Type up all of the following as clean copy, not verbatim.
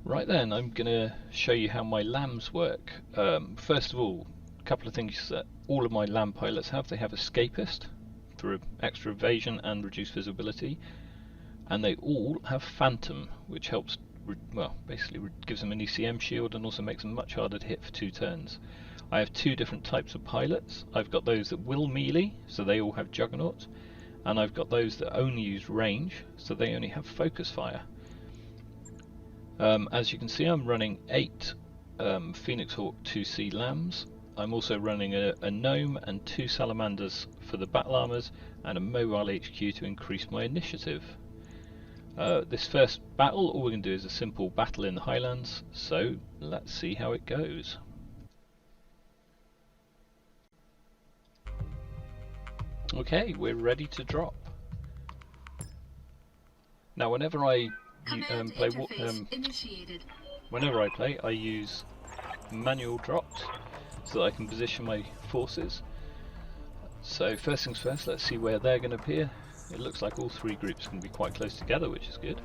Right then, I'm going to show you how my lambs work. First of all, a couple of things that all of my lamb pilots have. They have escapist for extra evasion and reduced visibility, and they all have phantom, which helps, well, basically gives them an ECM shield and also makes them much harder to hit for 2 turns. I have 2 different types of pilots. I've got those that will melee, so they all have juggernaut, and I've got those that only use range, so they only have focus fire. As you can see, I'm running 8 Phoenix Hawk 2C lambs. I'm also running a gnome and 2 salamanders for the battle armors, and a mobile HQ to increase my initiative. This first battle, all we're going to do is a simple battle in the Highlands, so let's see how it goes. Okay, we're ready to drop. Now whenever I play, I use manual drops so that I can position my forces. So first things first, let's see where they're going to appear. It looks like all 3 groups can be quite close together, which is good.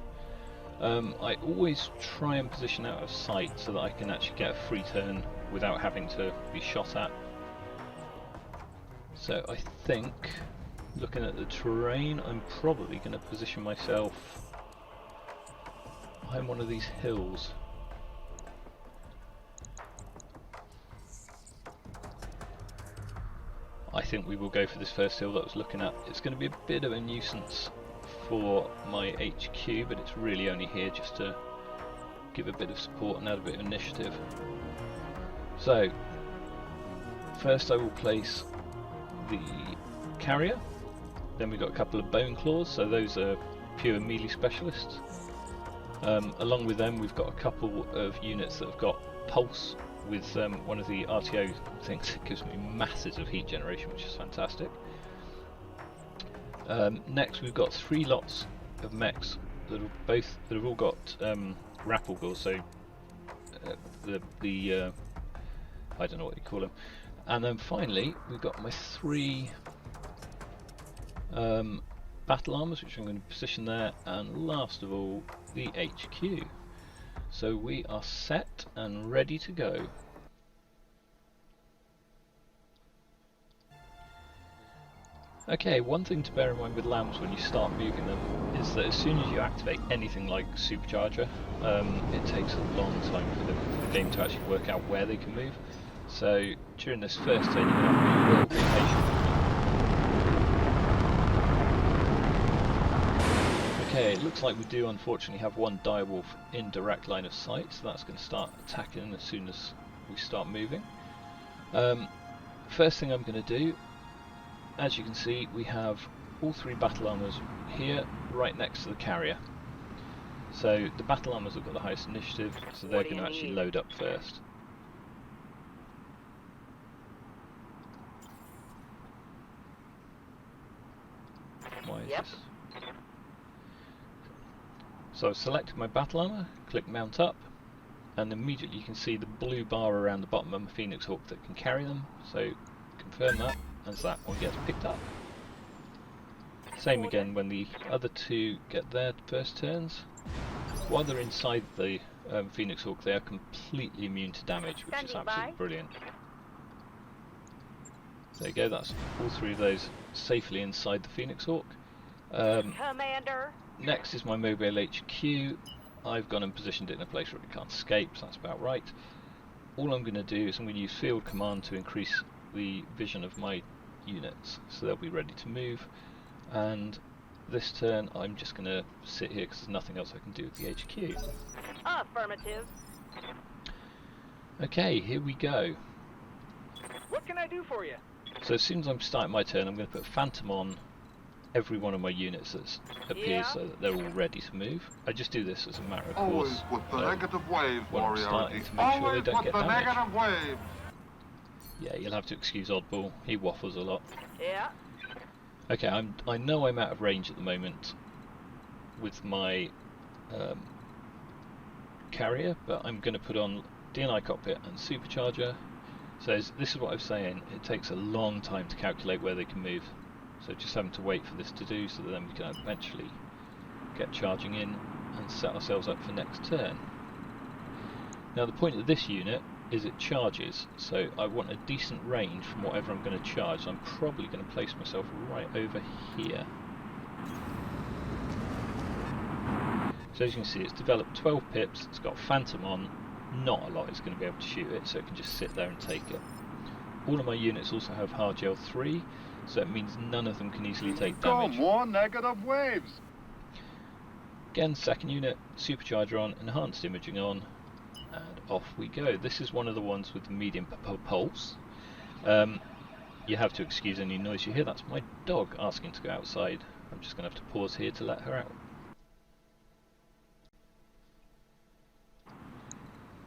I always try and position out of sight so that I can actually get a free turn without having to be shot at. So I think, looking at the terrain, I'm probably going to position myself behind one of these hills. I think we will go for this first hill that I was looking at. It's going to be a bit of a nuisance for my HQ, but it's really only here just to give a bit of support and add a bit of initiative. So, first I will place the carrier. Then we've got a couple of bone claws, so those are pure melee specialists. Along with them we've got a couple of units that have got pulse with one of the RTO things that gives me masses of heat generation, which is fantastic. Next we've got 3 lots of mechs that have all got grapple gauze, so I don't know what you call them. And then finally we've got my 3 battle armors, which I'm going to position there, and last of all the HQ. So we are set and ready to go. Okay, one thing to bear in mind with lambs when you start moving them is that as soon as you activate anything like supercharger, it takes a long time for the game to actually work out where they can move. So during this first turn you're going to have to be a little bit patient. Okay, it looks like we do unfortunately have one direwolf in direct line of sight, so that's going to start attacking as soon as we start moving. First thing I'm going to do, as you can see, we have all 3 battle armors here, right next to the carrier. So the battle armors have got the highest initiative, so they're going to actually load up first. Why is this? So I've selected my battle armor, click mount up, and immediately you can see the blue bar around the bottom of my Phoenix Hawk that can carry them. So confirm that, as that one gets picked up. Same again when the other 2 get their first turns. While they're inside the Phoenix Hawk, they are completely immune to damage, which is absolutely brilliant. There you go, that's all 3 of those safely inside the Phoenix Hawk. Commander. Next is my mobile HQ. I've gone and positioned it in a place where it can't escape, so that's about right. All I'm going to do is I'm going to use field command to increase the vision of my units, so they'll be ready to move. And this turn I'm just going to sit here because there's nothing else I can do with the HQ. Affirmative. Okay, here we go. What can I do for you? So as soon as I'm starting my turn, I'm going to put Phantom on every one of my units that appears, so that they're all ready to move. I just do this as a matter of course. Always with the negative wave, warrior. Starting to make sure they don't get damaged. Negative wave. Yeah, you'll have to excuse Oddball. He waffles a lot. Yeah. Okay, I know I'm out of range at the moment with my carrier, but I'm going to put on DNI cockpit and supercharger. So this is what I was saying. It takes a long time to calculate where they can move. So just having to wait for this to do, so that then we can eventually get charging in and set ourselves up for next turn. Now the point of this unit is it charges, so I want a decent range from whatever I'm going to charge. So I'm probably going to place myself right over here. So as you can see, it's developed 12 pips, it's got Phantom on, not a lot is going to be able to shoot it, so it can just sit there and take it. All of my units also have hard gel 3, so that means none of them can easily take damage. More negative waves. Again, second unit, supercharger on, enhanced imaging on, and off we go. This is one of the ones with the medium pulse. You have to excuse any noise you hear, that's my dog asking to go outside. I'm just going to have to pause here to let her out.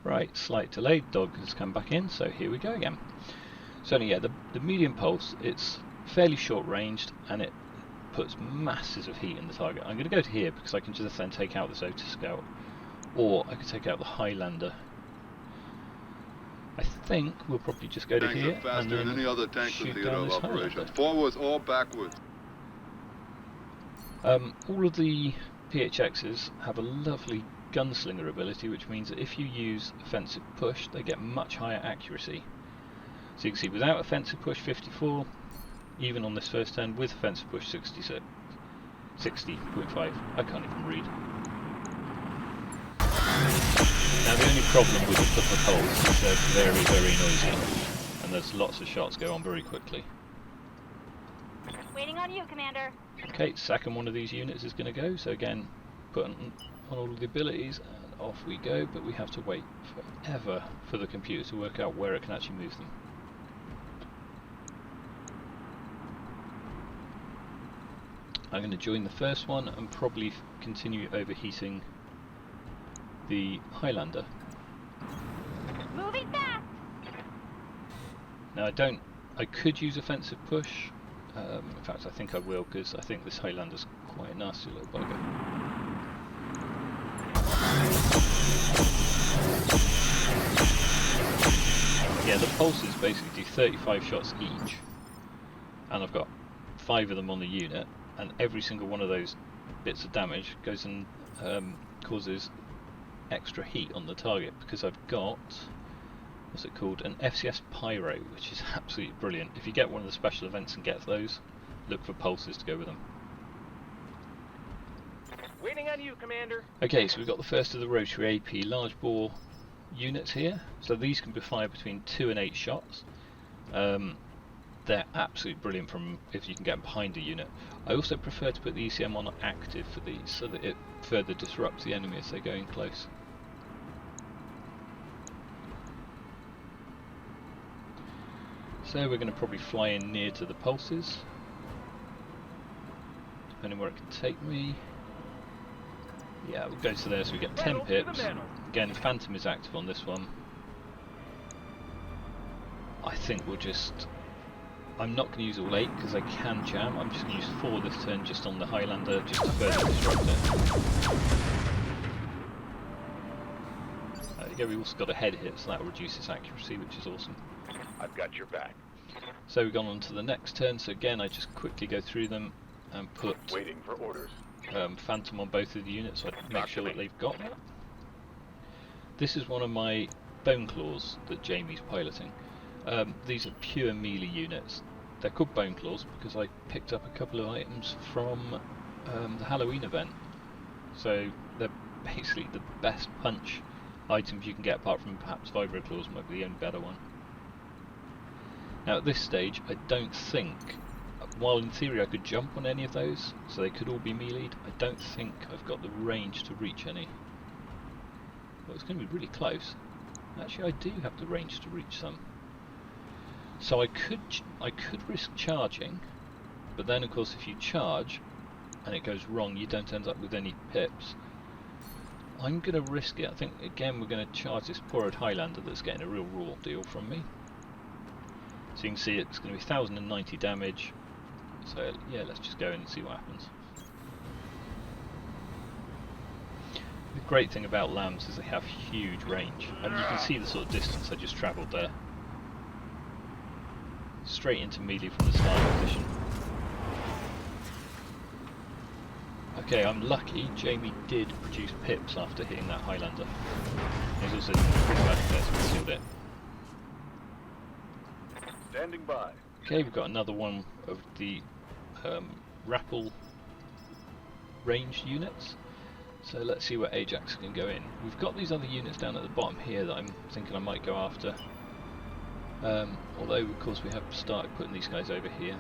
Right, slight delay, dog has come back in, so here we go again. So yeah, the medium pulse, it's fairly short ranged and it puts masses of heat in the target. I'm going to go to here because I can just then take out the Zota Scout, or I could take out the Highlander. I think we'll probably just go to Tanks here are faster and than then any other tank in shoot theater down of this operations. Highlander. Forwards or backwards. All of the PHXs have a lovely gunslinger ability, which means that if you use offensive push, they get much higher accuracy. So you can see without offensive push 54, even on this first turn, with offensive push 66, 60.5. I can't even read. Now the only problem with the flipper poles is they're very, very noisy, and there's lots of shots go on very quickly. Waiting on you, Commander. Okay, second one of these units is going to go, so again, put on all of the abilities, and off we go, but we have to wait forever for the computer to work out where it can actually move them. I'm going to join the first one and probably continue overheating the Highlander. Moving fast. Now I could use offensive push, in fact I think I will, because I think this Highlander's quite a nasty little bugger. Yeah, the pulses basically do 35 shots each, and I've got 5 of them on the unit, and every single one of those bits of damage goes and causes extra heat on the target, because I've got, what's it called, an FCS Pyro, which is absolutely brilliant. If you get one of the special events and get those, look for pulses to go with them. Waiting on you, Commander. Okay, so we've got the first of the rotary AP large bore units here. So these can be fired between 2 and 8 shots. They're absolutely brilliant from if you can get behind a unit. I also prefer to put the ECM on active for these, so that it further disrupts the enemy as they go in close. So we're going to probably fly in near to the pulses, depending where it can take me. Yeah, we'll go to there, so we get 10 pips. Again, Phantom is active on this one. I think we'll just... I'm not going to use all 8 because I can jam. I'm just going to use 4 this turn just on the Highlander, just to further disrupt it. There we go, we also got a head hit, so that will reduce its accuracy, which is awesome. I've got your back. So we've gone on to the next turn, so again I just quickly go through them and put Waiting for orders. Phantom on both of the units, so I make sure that they've got that. This is one of my Bone Claws that Jamie's piloting. These are pure melee units. They're called Bone Claws because I picked up a couple of items from the Halloween event. So they're basically the best punch items you can get, apart from perhaps Vibro Claws might be the only better one. Now at this stage I don't think, while in theory I could jump on any of those, so they could all be melee'd, I don't think I've got the range to reach any. Well, it's going to be really close. Actually I do have the range to reach some. So I could risk charging, but then of course if you charge and it goes wrong, you don't end up with any pips. I'm going to risk it. I think again we're going to charge this poor old Highlander that's getting a real raw deal from me. So you can see it's going to be 1090 damage. So yeah, let's just go in and see what happens. The great thing about lambs is they have huge range. I mean, you can see the sort of distance I just travelled there. Straight into melee from the start position. Okay, I'm lucky. Jamie did produce pips after hitting that Highlander. There's also pretty bad there, so we sealed it. Standing by. Okay, we've got another one of the Rappel ranged units. So let's see where Ajax can go in. We've got these other units down at the bottom here that I'm thinking I might go after. Although of course we have started putting these guys over here.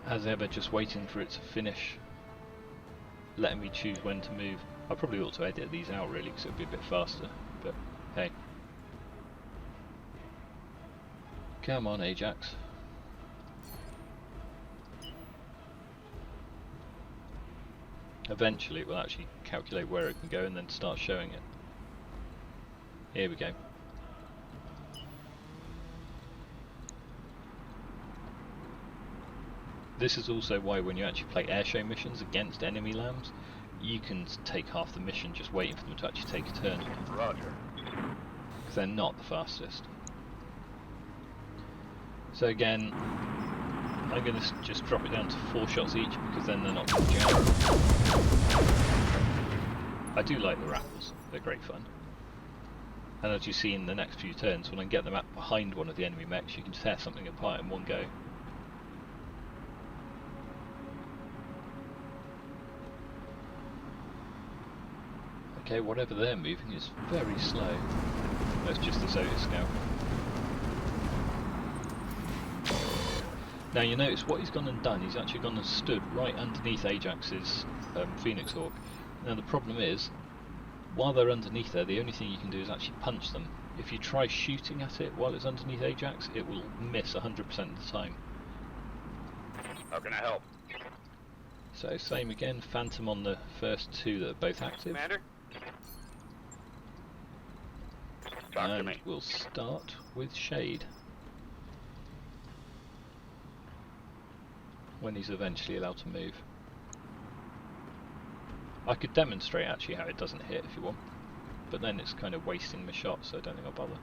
As ever, just waiting for it to finish, letting me choose when to move. I probably ought to edit these out really because it would be a bit faster, but hey. Come on, Ajax. Eventually it will actually calculate where it can go and then start showing it. Here we go. This is also why when you actually play airshow missions against enemy lambs, you can take half the mission just waiting for them to actually take a turn. Roger. Because they're not the fastest. So again, I'm going to just drop it down to 4 shots each because then they're not going to jam. I do like the Rappels, they're great fun. And as you see in the next few turns, when I get them up behind one of the enemy mechs, you can tear something apart in one go. Okay, whatever they're moving is very slow. That's just the Soda Scout. Now you notice what he's gone and done, he's actually gone and stood right underneath Ajax's Phoenix Hawk. Now the problem is, while they're underneath there, the only thing you can do is actually punch them. If you try shooting at it while it's underneath Ajax, it will miss 100% of the time. How can I help? So same again, Phantom on the first 2 that are both active. Commander? Talk to And me. we'll start with Shade. When he's eventually allowed to move. I could demonstrate actually how it doesn't hit if you want, but then it's kind of wasting my shot, so I don't think I'll bother.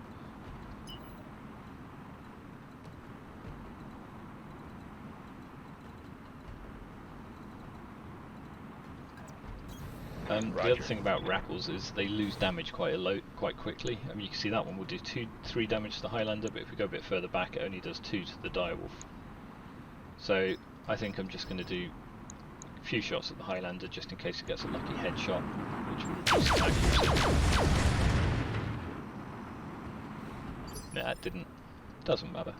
The other thing about Rappels is they lose damage quite quickly. I mean, you can see that one will do 3 damage to the Highlander, but if we go a bit further back, it only does 2 to the Direwolf. So I think I'm just going to do a few shots at the Highlander just in case it gets a lucky headshot, which will reduce its accuracy. Nah, it didn't. Doesn't matter.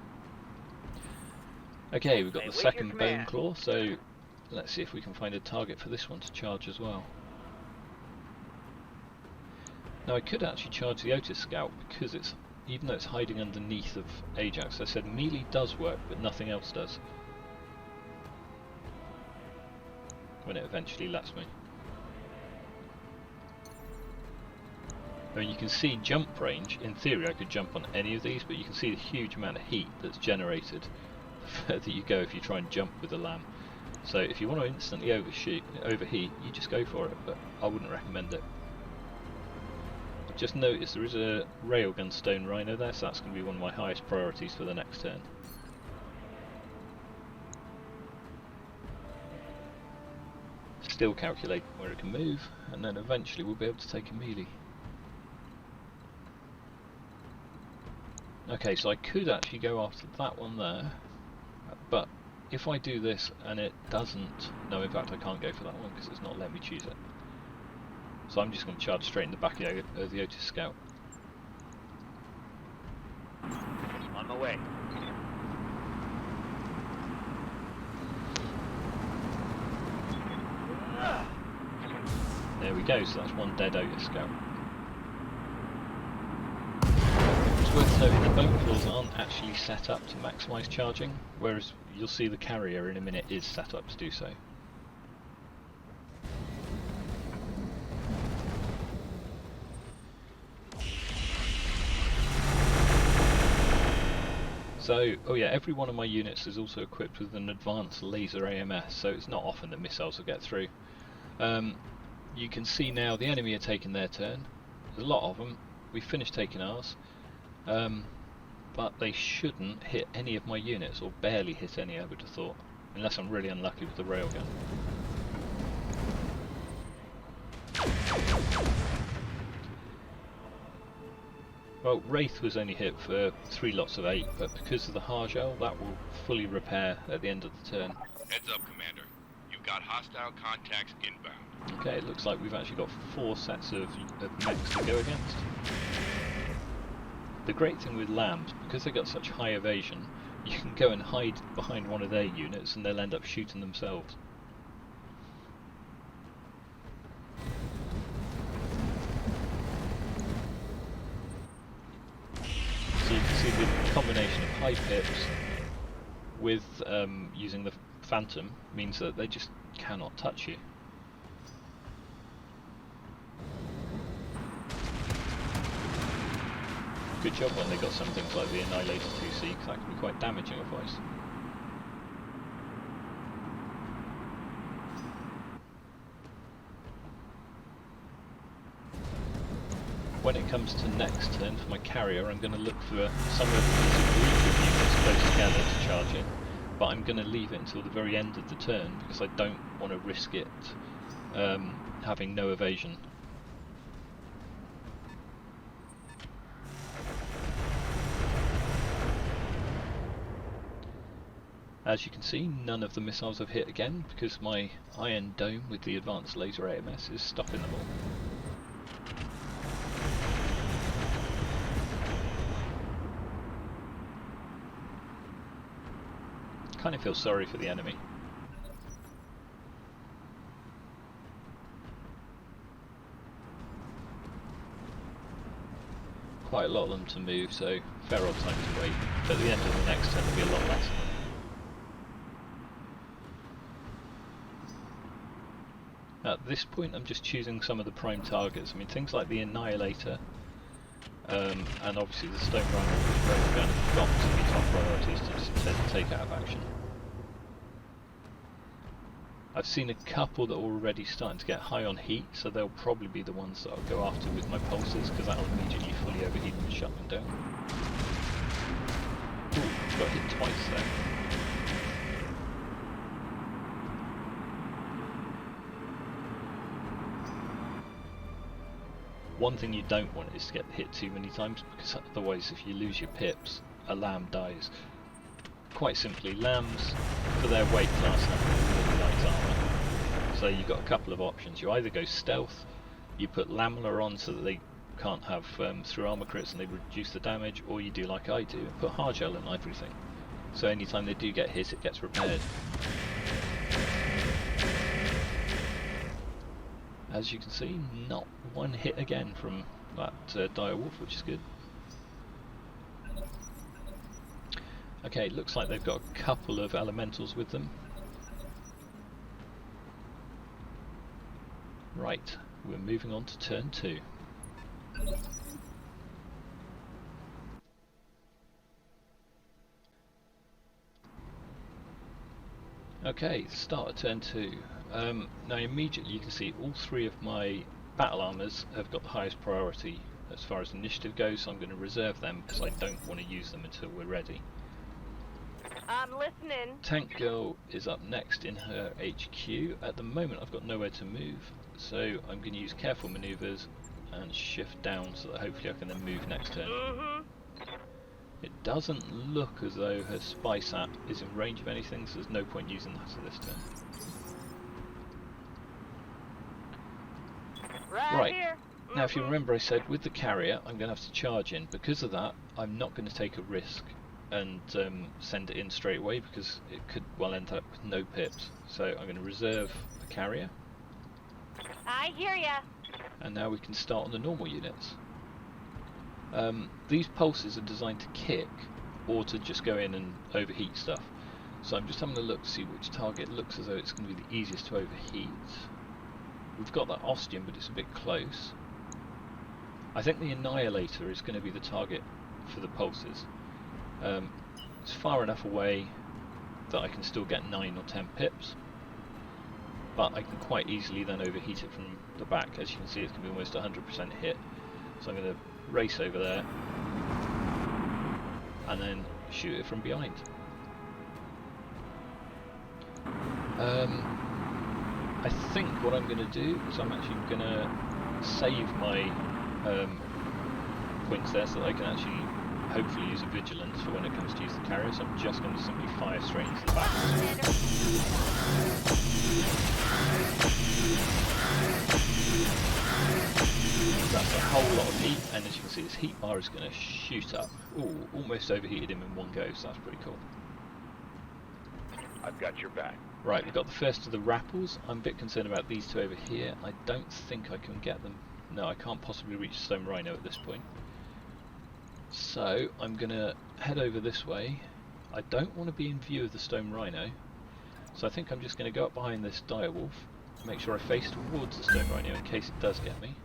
Okay, we've got the Await your second Bone command. Claw, so let's see if we can find a target for this one to charge as well. Now I could actually charge the Otis Scout because it's, even though it's hiding underneath of Ajax, I said melee does work but nothing else does. When it eventually lets me. I mean, you can see jump range. In theory I could jump on any of these, but you can see the huge amount of heat that's generated the further you go if you try and jump with the Lamb. So if you want to instantly overheat, you just go for it, but I wouldn't recommend it. Just notice there is a Railgun Stone Rhino there, so that's going to be one of my highest priorities for the next turn. Still calculate where it can move, and then eventually we'll be able to take a melee. Okay, so I could actually go after that one there, but if I do this and it doesn't, no, in fact I can't go for that one because it's not letting me choose it. So I'm just going to charge straight in the back of the Otis Scout. On the way. There we go, so that's one dead Otis Scout. It's worth noting the Bone Claws aren't actually set up to maximise charging, whereas you'll see the carrier in a minute is set up to do so. So, oh yeah, every one of my units is also equipped with an advanced laser AMS, so it's not often that missiles will get through. You can see now the enemy are taking their turn. There's a lot of them. We finished taking ours, but they shouldn't hit any of my units, or barely hit any, I would have thought, unless I'm really unlucky with the railgun. Well, Wraith was only hit for 3 lots of 8, but because of the Hargel, that will fully repair at the end of the turn. Heads up, Commander. You've got hostile contacts inbound. Okay, it looks like we've actually got 4 sets of mechs to go against. The great thing with lambs, because they've got such high evasion, you can go and hide behind one of their units and they'll end up shooting themselves. So you can see the combination of high pips with using the Phantom means that they just cannot touch you. Good job when they got some things like the Annihilator 2C, because that can be quite damaging otherwise. When it comes to next turn for my carrier, I'm going to look for some of the group of units close together to charge in, but I'm going to leave it until the very end of the turn because I don't want to risk it having no evasion. As you can see, none of the missiles have hit again because my Iron Dome with the advanced laser AMS is stopping them all. Kind of feel sorry for the enemy. Quite a lot of them to move, so fair old time to wait. But at the end of the next turn there'll be a lot less. At this point I'm just choosing some of the prime targets. I mean, things like the Annihilator and obviously the Stone Rhino and Gun have got to be top priorities to take out of action. I've seen a couple that are already starting to get high on heat, so they'll probably be the ones that I'll go after with my pulses, because that'll immediately fully overheat them and shut them down. Ooh, got hit twice there. One thing you don't want is to get hit too many times, because otherwise if you lose your pips, a lamb dies. Quite simply, lambs, for their weight class, have really light armour. So you've got a couple of options. You either go stealth, you put Lamella on so that they can't have through armour crits and they reduce the damage, or you do like I do, and put Hargel in everything. So anytime they do get hit, it gets repaired. As you can see, not one hit again from that dire wolf, which is good. Okay, looks like they've got a couple of elementals with them. Right, we're moving on to turn 2. Okay, start of turn 2. Now immediately you can see all 3 of my battle armors have got the highest priority as far as initiative goes, so I'm going to reserve them because I don't want to use them until we're ready. I'm listening. Tank Girl is up next in her HQ. At the moment I've got nowhere to move, so I'm going to use careful manoeuvres and shift down so that hopefully I can then move next turn. It doesn't look as though her spy sat is in range of anything, so there's no point using that at this turn. Right, Here. now if you remember I said with the carrier I'm going to have to charge in. Because of that I'm not going to take a risk and send it in straight away because it could well end up with no pips. So I'm going to reserve the carrier. I hear ya. And now we can start on the normal units. These pulses are designed to kick or to just go in and overheat stuff. So I'm just having a look to see which target looks as though it's going to be the easiest to overheat. We've got that Ostium, but it's a bit close. I think the Annihilator is going to be the target for the pulses. It's far enough away that I can still get 9 or 10 pips, but I can quite easily then overheat it from the back. As you can see, it's going to be almost 100% hit. So I'm going to race over there and then shoot it from behind. I think what I'm going to do is I'm actually going to save my points there so that I can actually hopefully use a vigilance for when it comes to use the carrier, so I'm just going to simply fire straight into the back. That's a whole lot of heat, and as you can see this heat bar is going to shoot up. Ooh, almost overheated him in one go, so that's pretty cool. I've got your back. Right, we've got the first of the rappels. I'm a bit concerned about these two over here. I don't think I can get them. No, I can't possibly reach Stone Rhino at this point. So, I'm going to head over this way. I don't want to be in view of the Stone Rhino. So I think I'm just going to go up behind this direwolf. Make sure I face towards the Stone Rhino in case it does get me.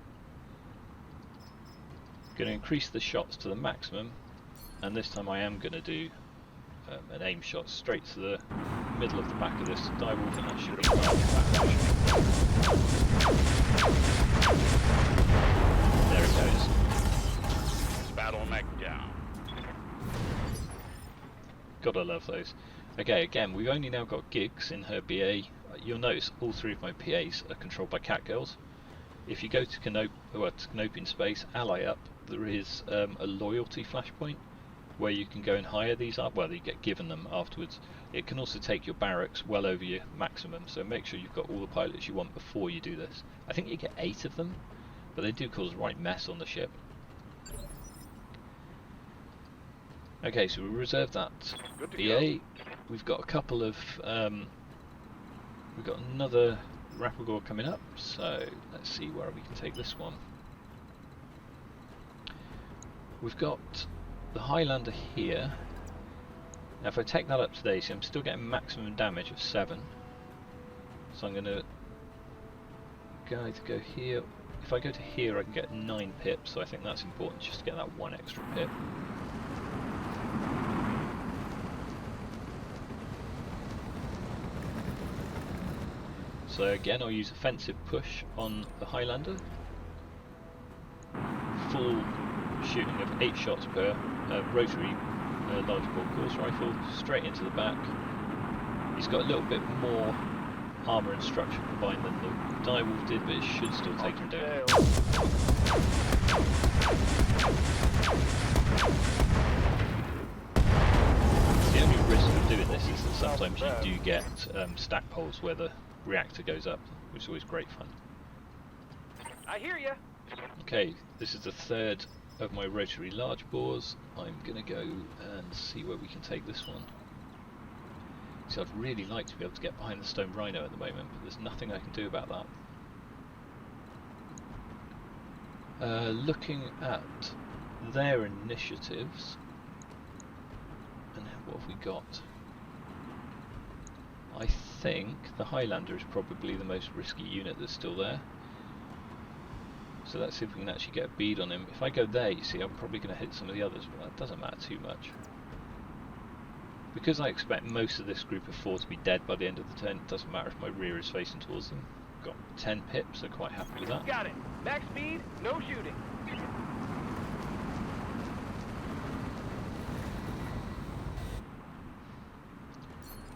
Going to increase the shots to the maximum. And this time I am going to do an aim shot straight to the middle of the back of this direwolf, and that should be right. There it goes. Battleneck down. Gotta love those. Okay, again, we've only now got Gigs in her BA. You'll notice all three of my PAs are controlled by Catgirls. If you go to Canopian Space, ally up, there is a loyalty flashpoint where you can go and hire these up. Well, you get given them afterwards. It can also take your barracks well over your maximum, so make sure you've got all the pilots you want before you do this. I think you get 8 of them, but they do cause a right mess on the ship. Okay, so we reserve that BA. We've got a couple of we've got another Rappelgore coming up, so let's see where we can take this one. We've got the Highlander here. Now if I take that up today, see I'm still getting maximum damage of 7. So I'm going to go here. If I go to here I can get 9 pips, so I think that's important just to get that 1 extra pip. So again I'll use offensive push on the Highlander. Full shooting of 8 shots per rotary large bore course rifle straight into the back. He's got a little bit more armour and structure combined than the direwolf did, but it should still take him down. The only risk of doing this is that sometimes you do get stack poles where the reactor goes up, which is always great fun. I hear ya. Okay, this is the third of my rotary large bores. I'm going to go and see where we can take this one. So I'd really like to be able to get behind the Stone Rhino at the moment, but there's nothing I can do about that. Looking at their initiatives, and what have we got? I think the Highlander is probably the most risky unit that's still there. So let's see if we can actually get a bead on him. If I go there, you see, I'm probably going to hit some of the others, but that doesn't matter too much. Because I expect most of this group of 4 to be dead by the end of the turn, it doesn't matter if my rear is facing towards them. Got 10 pips, so quite happy with that. Got it. Max speed, no shooting.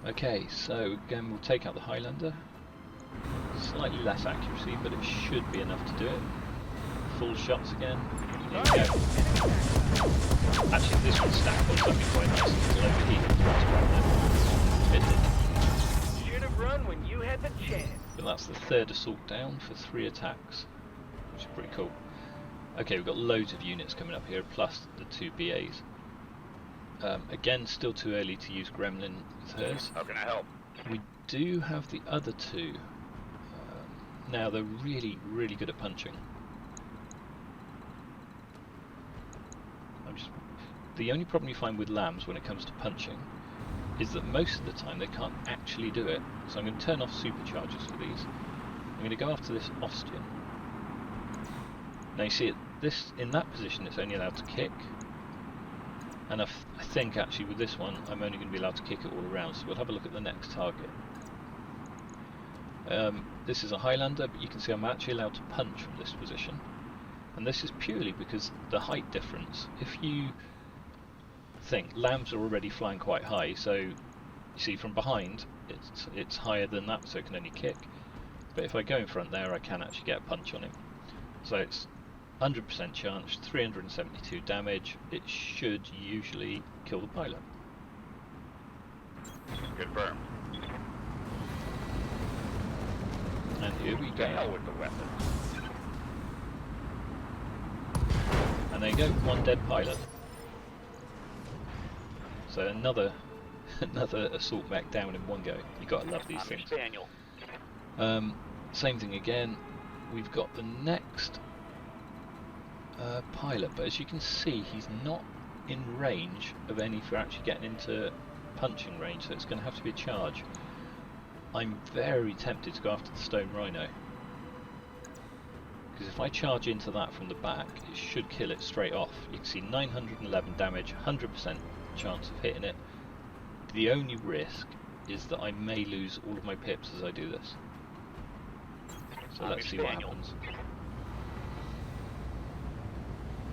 Okay, so again we'll take out the Highlander. Slightly less accuracy, but it should be enough to do it. Full shots again. Here we go. Actually, if this one's stacked up, that'd be quite nice. It'll overheat it. Should have run when you had the chance. But that's the 3rd assault down for 3 attacks, which is pretty cool. Okay, we've got loads of units coming up here, plus the 2 BAs. Again, still too early to use Gremlin with hers. How can I help? We do have the other 2. Now they're really, really good at punching. The only problem you find with lambs when it comes to punching is that most of the time they can't actually do it. So I'm going to turn off superchargers for these. I'm going to go after this Ostian. Now you see in that position it's only allowed to kick. And I think actually with this one I'm only going to be allowed to kick it all around, so we'll have a look at the next target. This is a Highlander, but you can see I'm actually allowed to punch from this position. And this is purely because the height difference. If you think lambs are already flying quite high, so you see from behind it's higher than that, so it can only kick. But if I go in front there, I can actually get a punch on him. So it's 100% chance, 372 damage. It should usually kill the pilot. Confirmed. And here we To hell go. with the weapon. And there you go, one dead pilot. So another assault mech down in one go. You gotta love these I'm your things. spaniel. Same thing again. We've got the next pilot, but as you can see, he's not in range of any for actually getting into punching range, so it's going to have to be a charge. I'm very tempted to go after the stone rhino, because if I charge into that from the back, it should kill it straight off. You can see 911 damage, 100% chance of hitting it. The only risk is that I may lose all of my pips as I do this. So let's see what happens.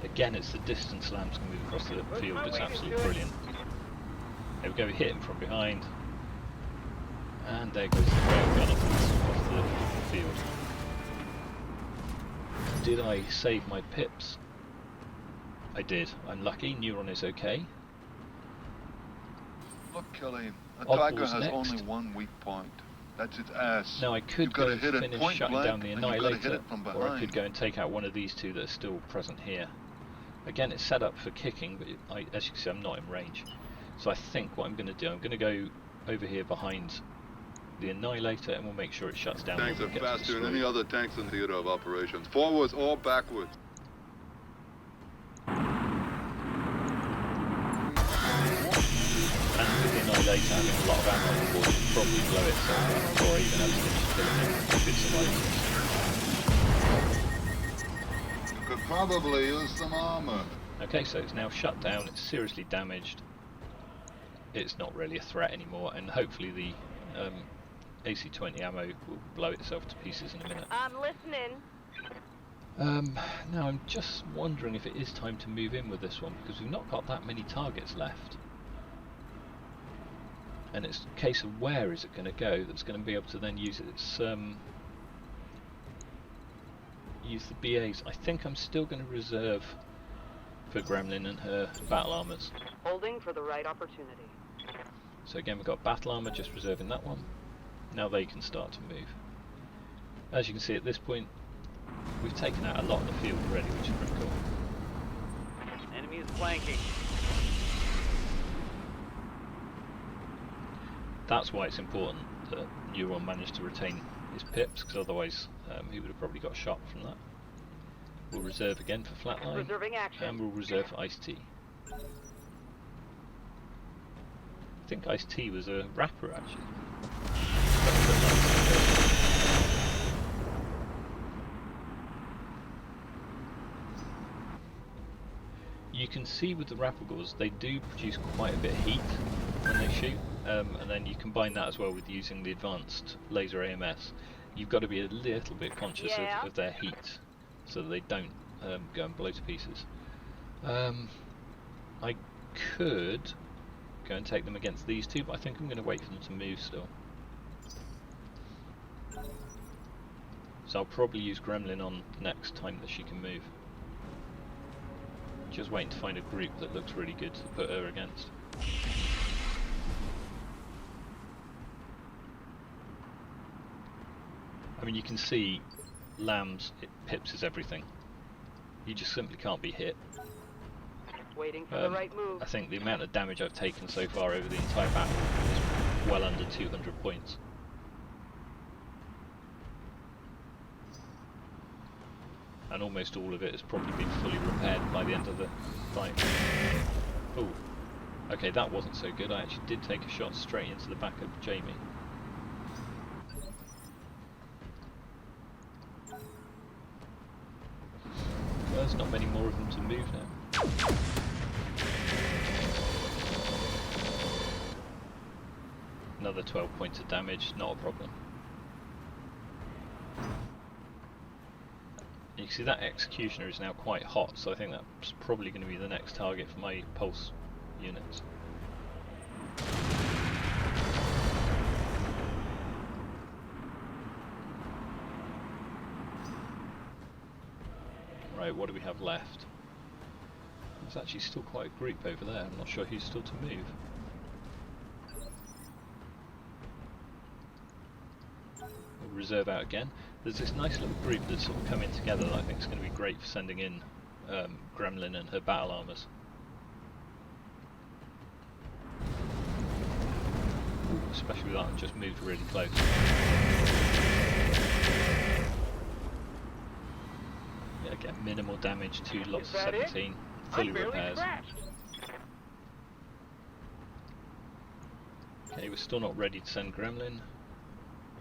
Again, it's the distance lambs can move across the field. It's absolutely brilliant. There we go, we hit him from behind. And there goes the railgun off the field. Did I save my pips? I did. I'm lucky. Neuron is okay. Look, Kelly, a Oddball's tiger has next. only one weak point. That's its ass. Now I could You've go gotta and hit it finish point shutting blank, down the and you've gotta hit Annihilator, it from or I behind. could go and take out one of these two that are still present here. Again, it's set up for kicking, but as you can see, I'm not in range. So I think what I'm going to do, I'm going to go over here behind the Annihilator, and we'll make sure it shuts down. Tanks before are it gets faster than destroyed. any other tanks in theater of operations. Forwards or backwards. And with the Annihilator having a lot of ammo on board, it'll probably blow itself up before I even have to finish killing it if it survives. You could probably use some armor. Okay, so it's now shut down, it's seriously damaged. It's not really a threat anymore, and hopefully the AC-20 ammo will blow itself to pieces in a minute. I'm listening. Now I'm just wondering if it is time to move in with this one, because we've not got that many targets left. And it's a case of where is it going to go that's going to be able to then use its use the BAs. I think I'm still going to reserve for Gremlin and her battle armors. Holding for the right opportunity. So again, we've got battle armor, just reserving that one. Now they can start to move. As you can see at this point, we've taken out a lot of the field already, which is pretty cool. Enemy is flanking. That's why it's important that Neuron managed to retain his pips, because otherwise he would have probably got shot from that. We'll reserve again for Flatline, Reserving action. and we'll reserve for Ice-T. I think Ice-T was a rapper actually. You can see with the Rapagors, they do produce quite a bit of heat when they shoot, and then you combine that as well with using the advanced laser AMS. You've got to be a little bit conscious Yeah. of their heat, so that they don't go and blow to pieces. I could go and take them against these two, but I think I'm going to wait for them to move still. So I'll probably use Gremlin on next time that she can move. Just waiting to find a group that looks really good to put her against. I mean, you can see Lambs, pips is everything. You just simply can't be hit. Waiting for the right move. I think the amount of damage I've taken so far over the entire battle is well under 200 points. And almost all of it has probably been fully repaired by the end of the fight. Oh, okay, that wasn't so good. I actually did take a shot straight into the back of Jamie. Well, there's not many more of them to move now. Another 12 points of damage, not a problem. You can see that Executioner is now quite hot, so I think that's probably going to be the next target for my pulse units. Right, what do we have left? There's actually still quite a group over there. I'm not sure who's still to move. We'll reserve out again. There's this nice little group that's sort of coming together that I think is going to be great for sending in Gremlin and her battle armors. Especially with that one just moved really close. Yeah, get minimal damage to lots of 17, fully repairs. Okay, we're still not ready to send Gremlin.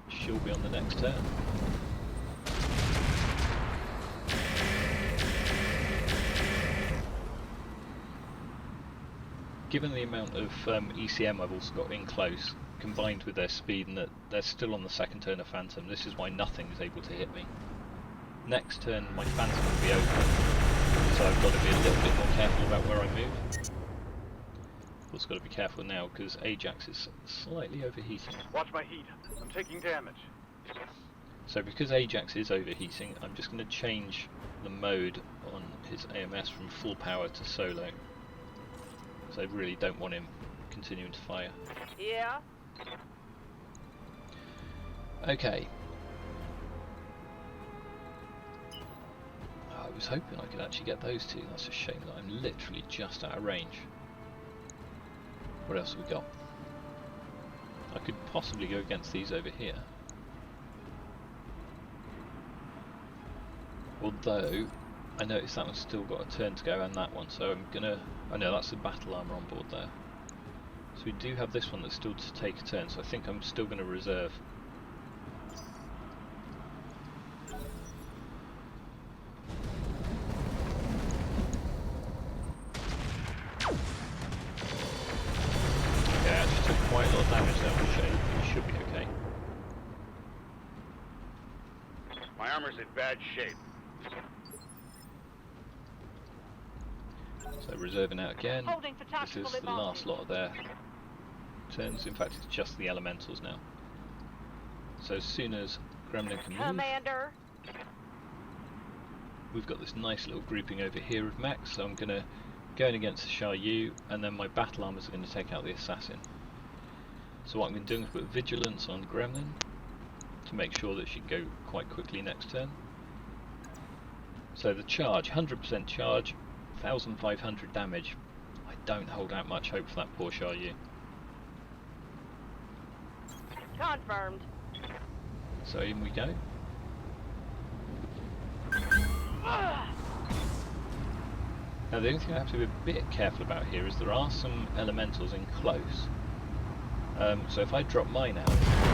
She'll be on the next turn. Given the amount of ECM I've also got in close, combined with their speed and that they're still on the second turn of Phantom, this is why nothing is able to hit me. Next turn my Phantom will be open, so I've got to be a little bit more careful about where I move. Also got to be careful now because Ajax is slightly overheating. Watch my heat. I'm taking damage. So because Ajax is overheating, I'm just going to change the mode on his AMS from full power to solo. So I really don't want him continuing to fire. Yeah? Okay. I was hoping I could actually get those two. That's a shame that I'm literally just out of range. What else have we got? I could possibly go against these over here. Although, I noticed that one's still got a turn to go and that one, so I'm gonna... Oh no, that's the battle armor on board there. So we do have this one that's still to take a turn, so I think I'm still gonna reserve. Okay, I actually took quite a lot of damage there on the shade, but it should be okay. My armor's in bad shape. So reserving out again. Holding for This tactical is the advantage. last lot of their turns. In fact, it's just the elementals now. So as soon as Gremlin can move, Commander. we've got this nice little grouping over here of mechs. So I'm going to go in against the Shah Yu, and then my battle armors are going to take out the assassin. So what I'm going to do is put vigilance on Gremlin to make sure that she can go quite quickly next turn. So the charge, 100% charge, 1,500 damage. I don't hold out much hope for that poor Shah Yu. Confirmed. So in we go. Now the only thing I have to be a bit careful about here is there are some elementals in close. So if I drop mine out,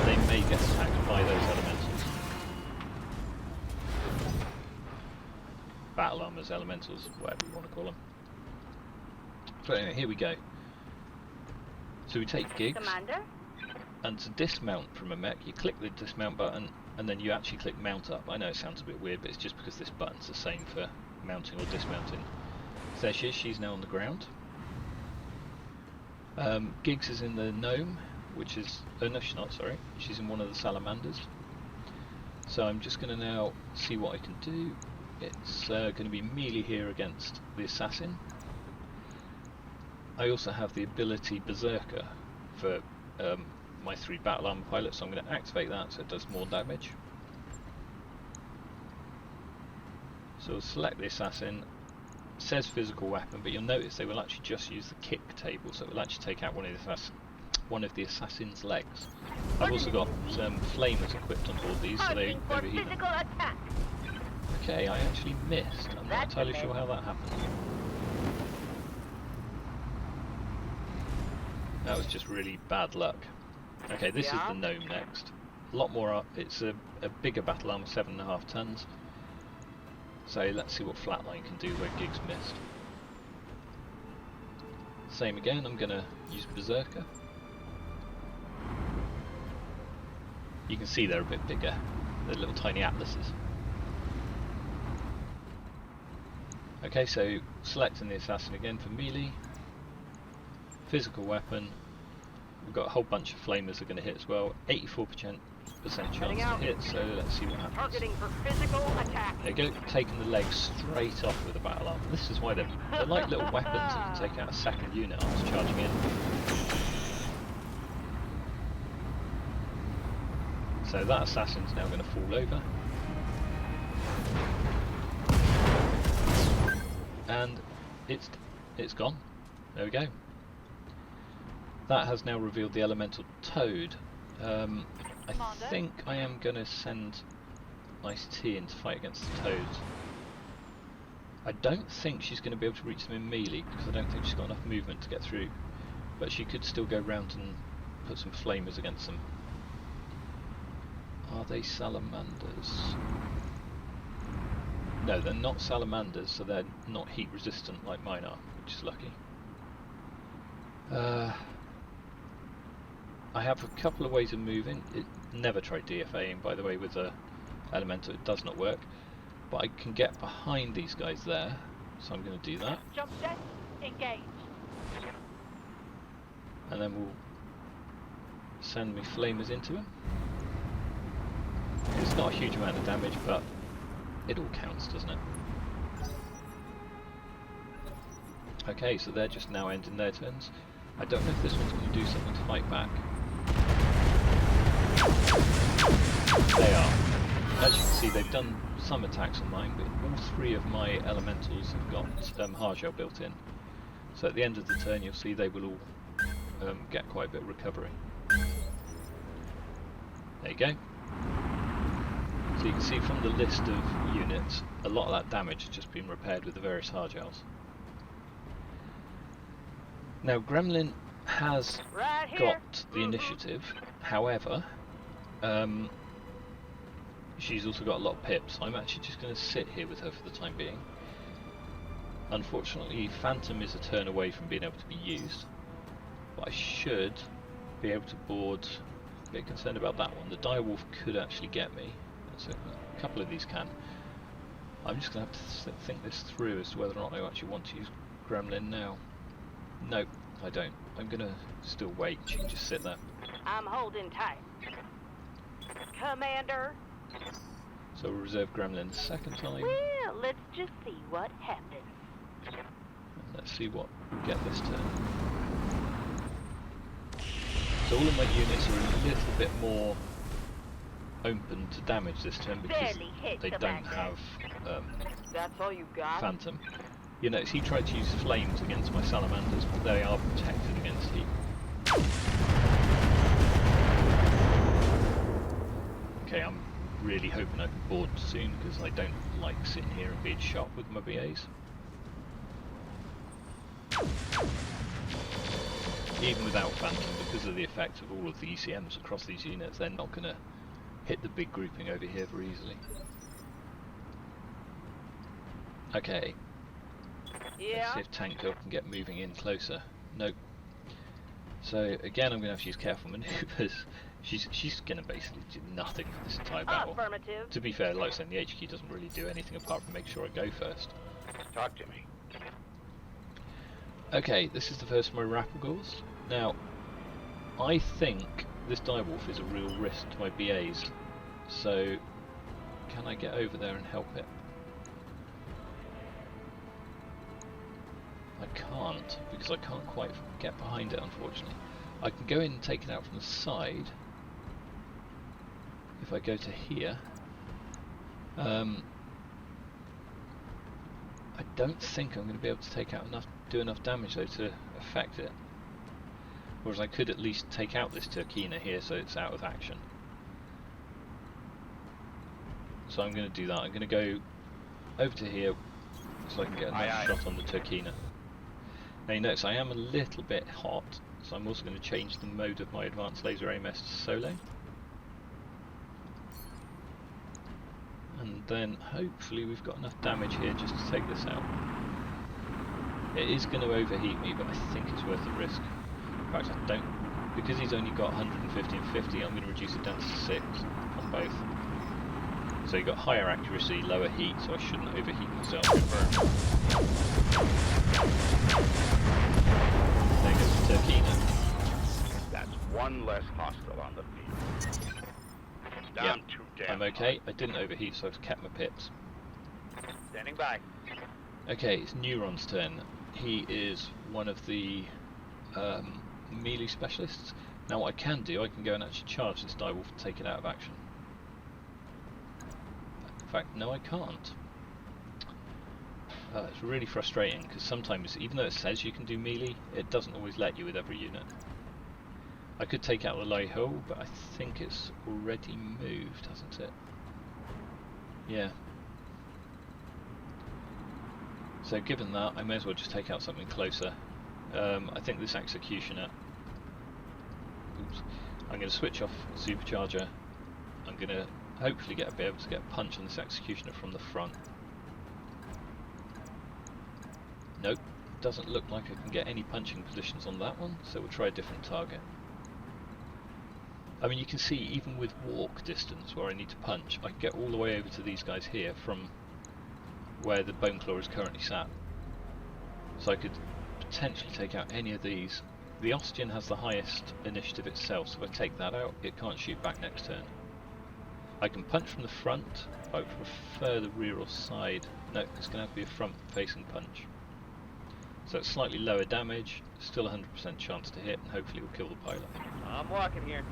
they may get attacked by those elementals. Battle armors, elementals, whatever you want to call them. So anyway, here we go. So we take gigs, Commander. and to dismount from a mech, you click the dismount button, and then you actually click mount up. I know it sounds a bit weird, but it's just because this button's the same for mounting or dismounting. So there she is, she's now on the ground. Giggs is in the gnome, which is... oh no, she's not, sorry. She's in one of the salamanders. So I'm just going to now see what I can do. It's going to be melee here against the assassin. I also have the ability Berserker for my 3 battle armor pilots, so I'm going to activate that so it does more damage. So we'll select the assassin. It says physical weapon, but you'll notice they will actually just use the kick table, so it will actually take out one of the assassin's legs. I've also got some flamers equipped on board these, so they overheat them. Physical attack. Okay, I actually missed. I'm not That's entirely a sure miss. how that happened. That was just really bad luck. Okay, this is Yeah? the gnome next. A lot more, it's a bigger battle armor, 7.5 tons. So let's see what Flatline can do where Giggs missed. Same again, I'm going to use Berserker. You can see they're a bit bigger. They're little tiny atlases. Okay, so selecting the assassin again for melee. Physical weapon. We've got a whole bunch of flamers that are going to hit as well. 84% chance to hit, so let's see what happens. Targeting for physical attack. There you go, taking the leg straight off with a battle arm. This is why they're like little weapons that can take out a second unit after charging in. So that assassin's now going to fall over. And it's gone. There we go. That has now revealed the elemental toad. I think I am going to send Ice T in to fight against the toads. I don't think she's going to be able to reach them in melee because I don't think she's got enough movement to get through. But she could still go round and put some flamers against them. Are they salamanders? No, they're not salamanders, so they're not heat resistant like mine are, which is lucky. I have a couple of ways of moving. Never tried DFAing, by the way, with the elemental. It does not work. But I can get behind these guys there, so I'm going to do that. Jump set, engage. And then we'll send me flamers into him. It's not a huge amount of damage, but it all counts, doesn't it? Okay, so they're just now ending their turns. I don't know if this one's going to do something to fight back. They are. As you can see, they've done some attacks on mine, but all three of my elementals have got hard shell built in. So at the end of the turn, you'll see they will all get quite a bit of recovery. There you go. So you can see from the list of units, a lot of that damage has just been repaired with the various hard gels. Now Gremlin has got the initiative, however, she's also got a lot of pips. I'm actually just going to sit here with her for the time being. Unfortunately, Phantom is a turn away from being able to be used, but I should be able to board. A bit concerned about that one. The direwolf could actually get me. So a couple of these can. I'm just going to have to think this through as to whether or not I actually want to use Gremlin now. No, I don't. I'm going to still wait. She can just sit there. I'm holding tight. Commander. So we'll reserve Gremlin the second time. Well, let's just see what happens. And let's see what we get this turn. So all of my units are a little bit more open to damage this turn because they don't have That's all you got? Phantom. You notice he tried to use flames against my salamanders, but they are protected against heat. Okay, I'm really hoping I can board soon because I don't like sitting here and being shot with my BAs. Even without Phantom, because of the effect of all of the ECMs across these units, they're not going to hit the big grouping over here very easily. Okay. Yeah. Let's see if Tank Girl can get moving in closer. Nope. So again, I'm going to have to use careful manoeuvres. She's going to basically do nothing for this entire battle. Affirmative. To be fair, like I said, the HQ doesn't really do anything apart from make sure I go first. Talk to me. Okay, this is the first of my Rapplegals. Now, I think this direwolf is a real risk to my BAs. So, can I get over there and help it? I can't, because I can't quite get behind it, unfortunately. I can go in and take it out from the side. If I go to here, I don't think I'm going to be able to take out do enough damage though to affect it. Whereas I could at least take out this Turkina here so it's out of action. So I'm going to do that. I'm going to go over to here so I can get a nice shot on the Turkina. Now you notice I am a little bit hot, so I'm also going to change the mode of my advanced laser AMS to solo. And then hopefully we've got enough damage here just to take this out. It is going to overheat me, but I think it's worth the risk. In fact, I don't, because he's only got 150 and 50, I'm going to reduce it down to 6 on both. So you've got higher accuracy, lower heat, so I shouldn't overheat myself. There goes the Turkina. That's one less hostile on the field. Yeah, I'm too damn I'm okay. I didn't overheat, so I've kept my pips. hot. Standing by. Okay, it's Neuron's turn. He is one of the melee specialists. Now what I can do, I can go and actually charge this direwolf and take it out of action. In fact, no I can't. It's really frustrating, because sometimes, even though it says you can do melee, it doesn't always let you with every unit. I could take out the low hull, but I think it's already moved, hasn't it? Yeah. So given that, I may as well just take out something closer. I think this executioner... Oops. I'm going to switch off supercharger. I'm going to hopefully be able to get a punch on this executioner from the front. Nope, doesn't look like I can get any punching positions on that one, so we'll try a different target. I mean, you can see even with walk distance where I need to punch, I can get all the way over to these guys here from where the bone claw is currently sat. So I could potentially take out any of these. The Ostian has the highest initiative itself, so if I take that out, it can't shoot back next turn. I can punch from the front, but I would prefer the rear or side. No, it's going to have to be a front-facing punch. So it's slightly lower damage, still 100% chance to hit, and hopefully we'll kill the pilot. I'm walking here.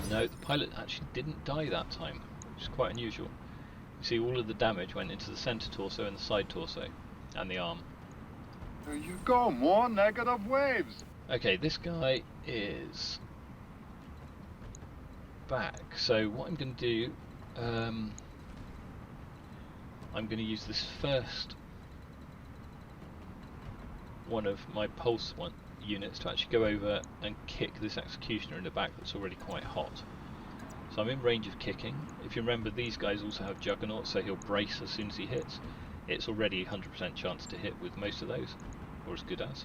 No, the pilot actually didn't die that time, which is quite unusual. You see all of the damage went into the centre torso and the side torso, and the arm. There you go, more negative waves. Okay, this guy is back, so what I'm going to do, I'm going to use this first one of my pulse units to actually go over and kick this executioner in the back that's already quite hot. So I'm in range of kicking. If you remember, these guys also have Juggernaut, so he'll brace as soon as he hits. It's already 100% chance to hit with most of those, or as good as.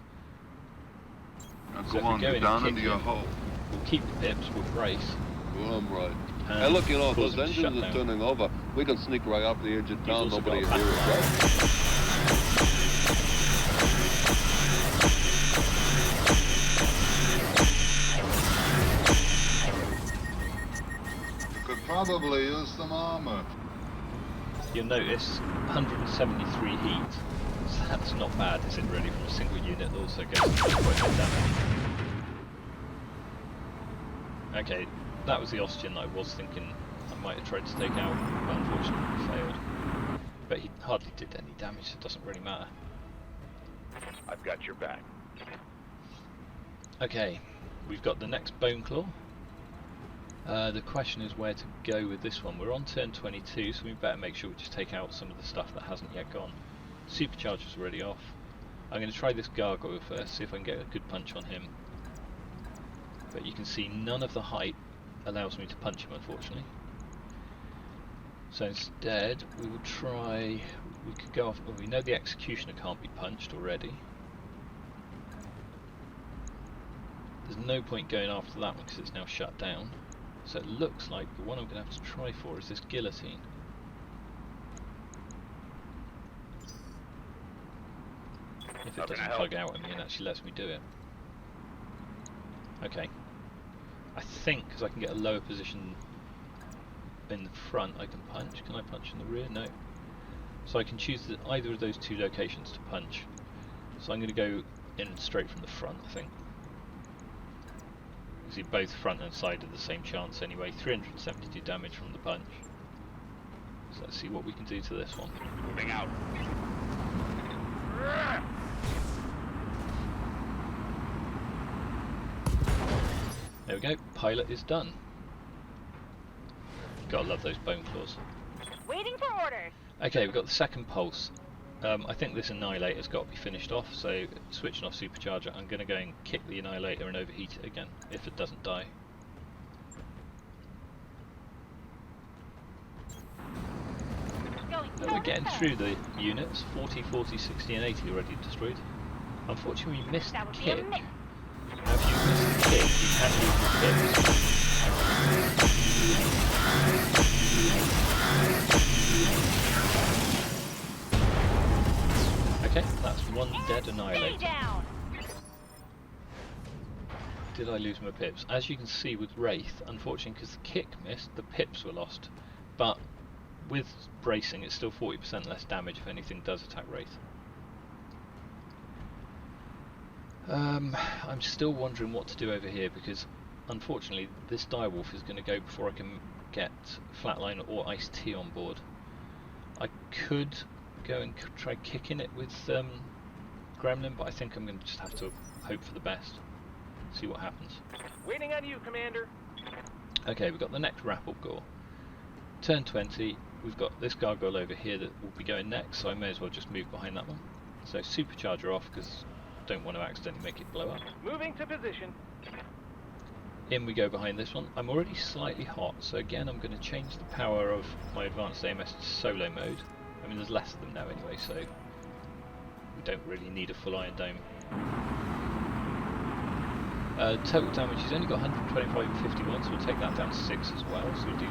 Now So go if we on, go get in down and into kick your him, hole. we'll keep the pips, we'll brace. Well, I'm right. and Hey, look, you know, if cause those them to shut engines are down. turning over, we can sneak right up the edge of town, also nobody will got a hear us, right? You could probably use some armor. You'll notice 173 heat. So that's not bad, is it really, from a single unit that also goes quite a bit of damage. Okay, that was the Ostian that I was thinking I might have tried to take out, but unfortunately failed. But he hardly did any damage, so it doesn't really matter. I've got your back. Okay, we've got the next Bone Claw. The question is where to go with this one. We're on turn 22, so we better make sure we just take out some of the stuff that hasn't yet gone. Supercharger's already off. I'm going to try this Gargoyle first, see if I can get a good punch on him. But you can see none of the height allows me to punch him, unfortunately. So instead, we will try... We could go off... Well, we know the Executioner can't be punched already. There's no point going after that one because it's now shut down. So it looks like the one I'm going to have to try for is this Guillotine. If it doesn't plug out at me and actually lets me do it. Okay. I think because I can get a lower position in the front I can punch. Can I punch in the rear? No. So I can choose either of those two locations to punch. So I'm going to go in straight from the front, I think. You see both front and side have the same chance anyway. 372 damage from the punch. So let's see what we can do to this one. Moving out. There we go, pilot is done. Gotta love those bone claws. Waiting for orders. Okay, we've got the second pulse. I think this Annihilator's got to be finished off, so switching off supercharger, I'm going to go and kick the Annihilator and overheat it again, if it doesn't die. And we're getting through the units, 40, 40, 60 and 80 already destroyed. Unfortunately we missed the That would be a kick. miss. Now if you miss the kick, you can use the pips. Okay, that's one dead Stay annihilator. down. Did I lose my pips? As you can see with Wraith, unfortunately because the kick missed, the pips were lost. But with bracing it's still 40% less damage if anything does attack Wraith. I'm still wondering what to do over here because unfortunately this direwolf is going to go before I can get Flatline or Ice T on board. I could go and try kicking it with Gremlin, but I think I'm going to just have to hope for the best. See what happens. Waiting on you, Commander. Okay, we've got the next Rappel Gore. Turn 20, we've got this gargoyle over here that will be going next, so I may as well just move behind that one. So supercharger off because I don't want to accidentally make it blow up. Moving to position. In we go behind this one. I'm already slightly hot, so again I'm going to change the power of my advanced AMS to solo mode. I mean there's less of them now anyway, so we don't really need a full Iron Dome. Total damage, he's only got 125 and 51, so we'll take that down to 6 as well, so we'll do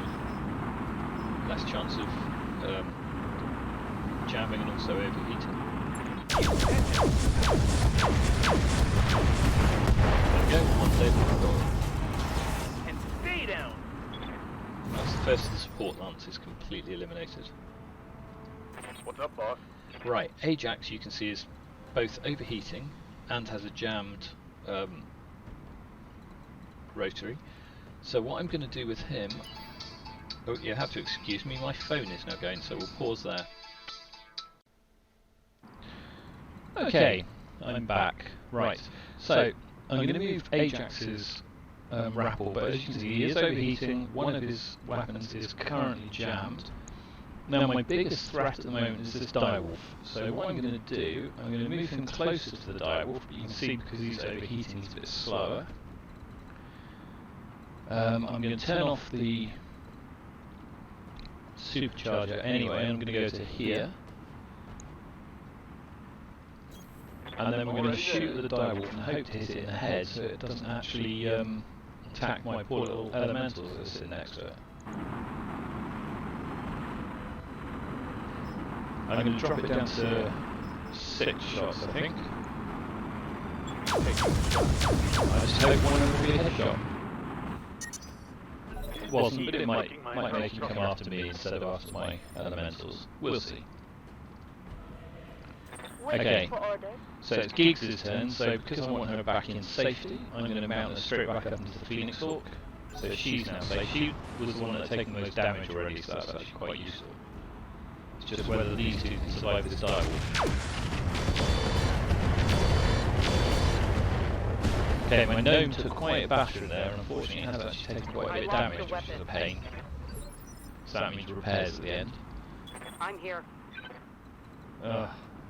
less chance of jamming and also overheating. There we go, one dead goal. And stay down. That's the first of the support lances completely eliminated. What's up, boss? Right, Ajax you can see is both overheating and has a jammed rotary. So what I'm going to do with him... Oh, you have to excuse me, my phone is now going, so we'll pause there. Okay, I'm back. Right, so I'm going to move Ajax's Rappel, but as you can see he is overheating, one of his weapons is currently jammed. Now my biggest threat at the moment is this direwolf, so what I'm going to do, I'm going to move him closer to the direwolf, but you can see because he's overheating he's a bit slower. I'm going to turn off the supercharger anyway, and I'm going to go to here. And then we're going to shoot at the direwolf and hope to hit it in the head so it doesn't actually attack my poor little elementals that are sitting next to it. I'm going to drop it down to 6 shots, I think. I just hope one of them will be a headshot. It wasn't, but it might make him come after me instead of after my elementals. We'll see. Okay, so it's Giggs' turn, so because I want her back in safety, I'm going to mount her straight back up into the Phoenix Hawk. So she's now safe. She was the one that had taken the most damage already, so that's actually quite useful. It's just whether these two can survive this direwolf. Okay, my gnome took quite a battering there, and unfortunately it has actually taken quite a bit of damage, which is a pain. So that means repairs at the end. I'm here.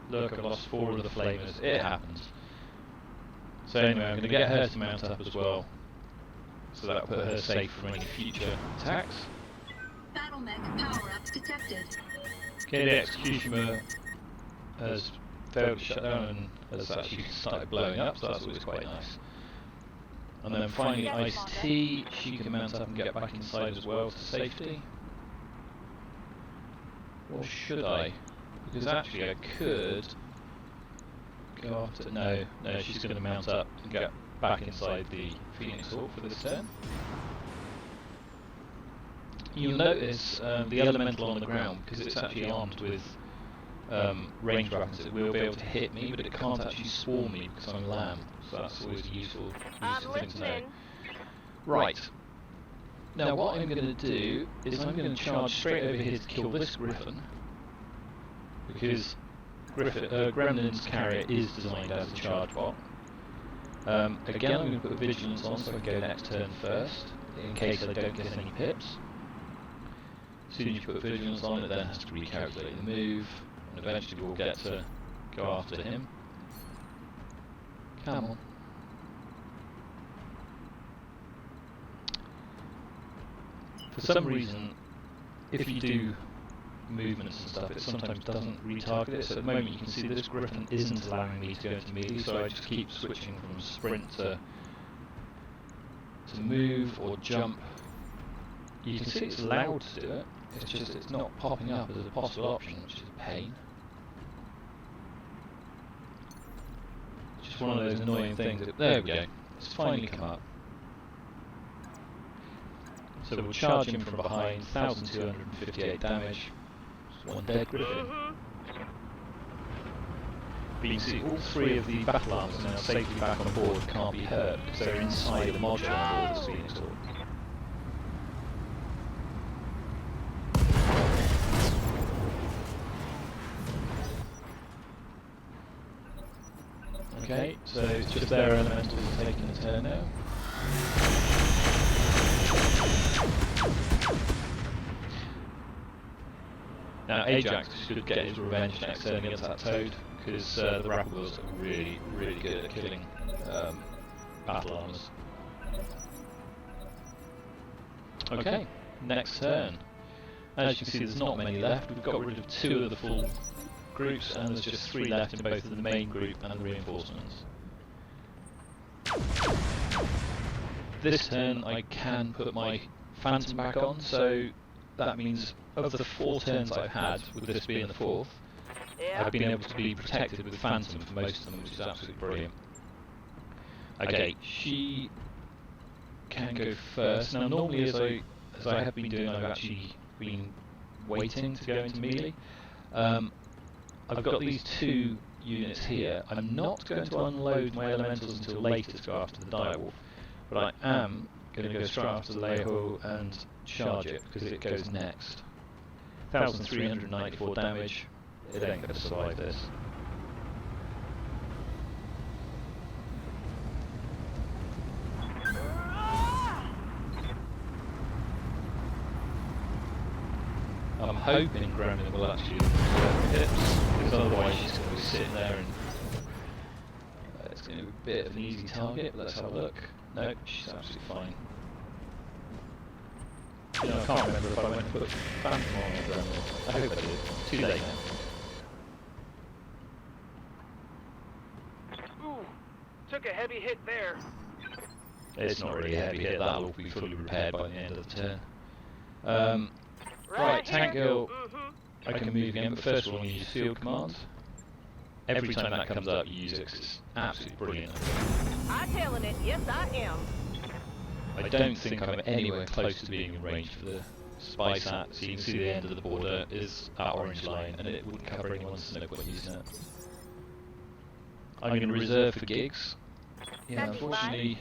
Look, I've lost 4 of the flamers. It happens. So anyway, I'm going to get her to mount up as well, so that'll put her safe from any future attacks. Battle mech power-ups detected. Okay, the executioner has failed to shut down and has actually started blowing up, so that's always quite nice. And then finally Ice-T, she can mount up and get back inside as well to safety. Or should I? Because actually I could go after... No, she's going to mount up and get back inside the Phoenix Hawk for this turn. You'll notice the elemental on the ground, because it's actually armed with range weapons, it will be able to hit me, but it can't actually swarm me because I'm lamb, so that's always a useful thing to know. Right, now what I'm going to do is I'm going to charge straight over here to kill this Griffin, because Gremlin's carrier is designed as a charge bot. Again I'm going to put Vigilance on so I can go next turn first, in case I don't get any pips. As soon as you put Vigilance on, it then has to recalculate the move, and eventually we'll get to go after him. Come on. For some reason, if you do movements and stuff, it sometimes doesn't retarget it, so at the moment you can see this Griffin isn't allowing me to go into melee, so I just keep switching from sprint to move or jump. You can see it's allowed to do it, it's just it's not popping up as a possible option, which is a pain. Just one of those annoying things. There we go. It's finally come up. So we'll charge him from behind, 1,258 damage. Just one dead Griffin. But you can see all three of the battle arms are now safely back on board, can't be hurt, because they're inside the module on board that's being installed. Okay, so it's just their elementals are taking a turn now. Now Ajax should get his revenge next turn against that Toad, because the Rappelwheels are really, really good at killing battle armors. Okay, next turn. As you can see, there's not many left. We've got rid of 2 of the full groups, and there's just 3 left in both of the main group and the reinforcements. This turn I can put my Phantom back on, so that means of the 4 turns I've had, with this being the 4th, I've been able to be protected with Phantom for most of them, which is absolutely brilliant. Okay, she can go first. Now normally as I have been doing, I've actually been waiting to go into melee. I've got these 2 units here. I'm not going to unload my elementals until later to go after the Direwolf, but I am going to go straight after the Leho and charge it, because it goes next. 1,394 damage, it ain't going to survive this. I'm hoping Gremlin will actually reserve hits, because otherwise she's going to be sitting there and it's going to be a bit of an easy target, but let's have a look. No, she's absolutely fine. You know, I can't remember if I went and put Phantom on Gremlin. I hope I did. Too late now. Ooh, took a heavy hit there. It's not really a heavy hit, that'll be fully repaired by the end of the turn. Right, Tank Girl, I can move again, but first of all I use field command. Every time that comes up you use it, 'cause it's absolutely brilliant. I'm telling it, yes I am. I don't think I'm anywhere close to being in range for the spy sat, so you can see the end of the border is that orange line, and it wouldn't cover anyone, so no point using it. I'm going to reserve for gigs. Yeah, unfortunately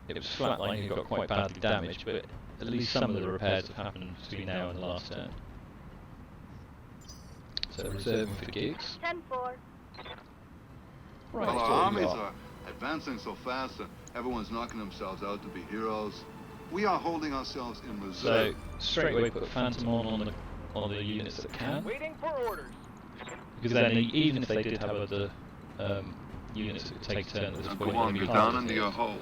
it was flatline who got quite badly damaged, but at least some of the repairs have happened between now and the last turn. So reserving for gigs. 10-4. Well, our armies are advancing so fast that everyone's knocking themselves out to be heroes. We are holding ourselves in reserve. So straight away put Phantom on the units that can, Waiting for orders. because then even if they did have other units that could take a turn at this Now point, go on, they'd be you're harder down to into hit. your hole.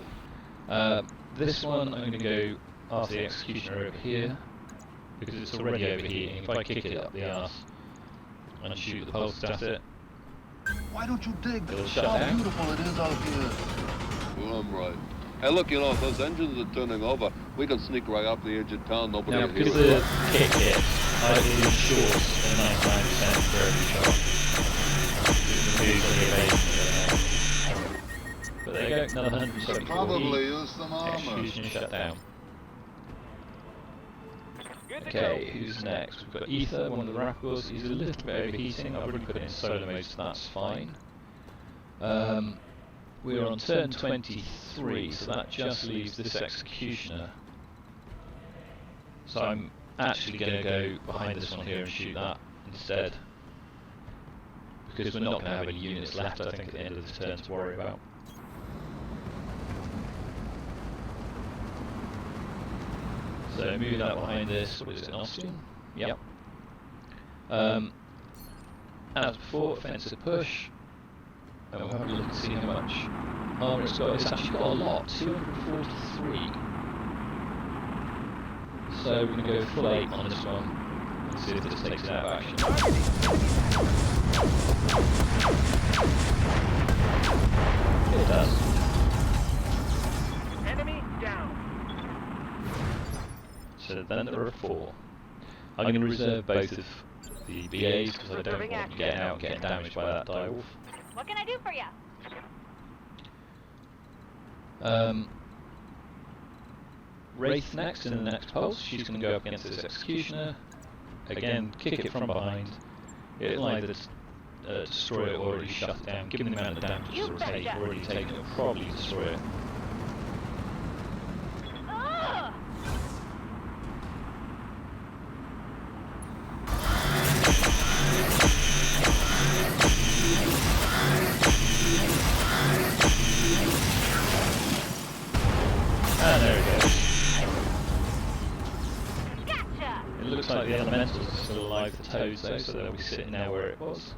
This one I'm going to go after the Executioner over here, because it's already overheating. If I kick it up the arse and shoot the pulse at it, Why don't you dig it'll shut how down. beautiful it is out here? Well, I'm right. Hey, look, you know, if those engines are turning over, we can sneak right up the edge of town. Nobody Now, will hear because us. the kick hits, I will ensure a 99% for every shot. The moves on the evasion. But there you go, another 174 Probably heat. use some armor. Execution shut down. Good to Okay, who's next? We've got Ether, one of the Rappels. He's a little bit overheating. I've already put it in solo mode, so that's fine. We're on turn 23, so that just leaves this Executioner. So I'm actually going to go behind this one here and shoot that instead, because we're not going to have any units left, I think, at the end of this turn to worry about. So moving that behind this, what is it, an Ostian? Yep. As before, offensive push. And we'll have a look and see how much armour it's got. It's actually got a lot, 243. So we're going to go full 8 on this one and see if this takes it out of action. It does. Enemy down. So then there are 4. I'm going to reserve both of the BAs because I don't want them getting out and getting damaged by that Direwolf. What can I do for you? Wraith next in the next pulse. She's going to go up against this Executioner. Again, kick it from behind. It'll either destroy it or already shut it down. Given the amount of damage it's already taken, it'll probably destroy it. And there it goes. It looks like the elementals are still alive, the toads though, so they'll be sitting now where it was.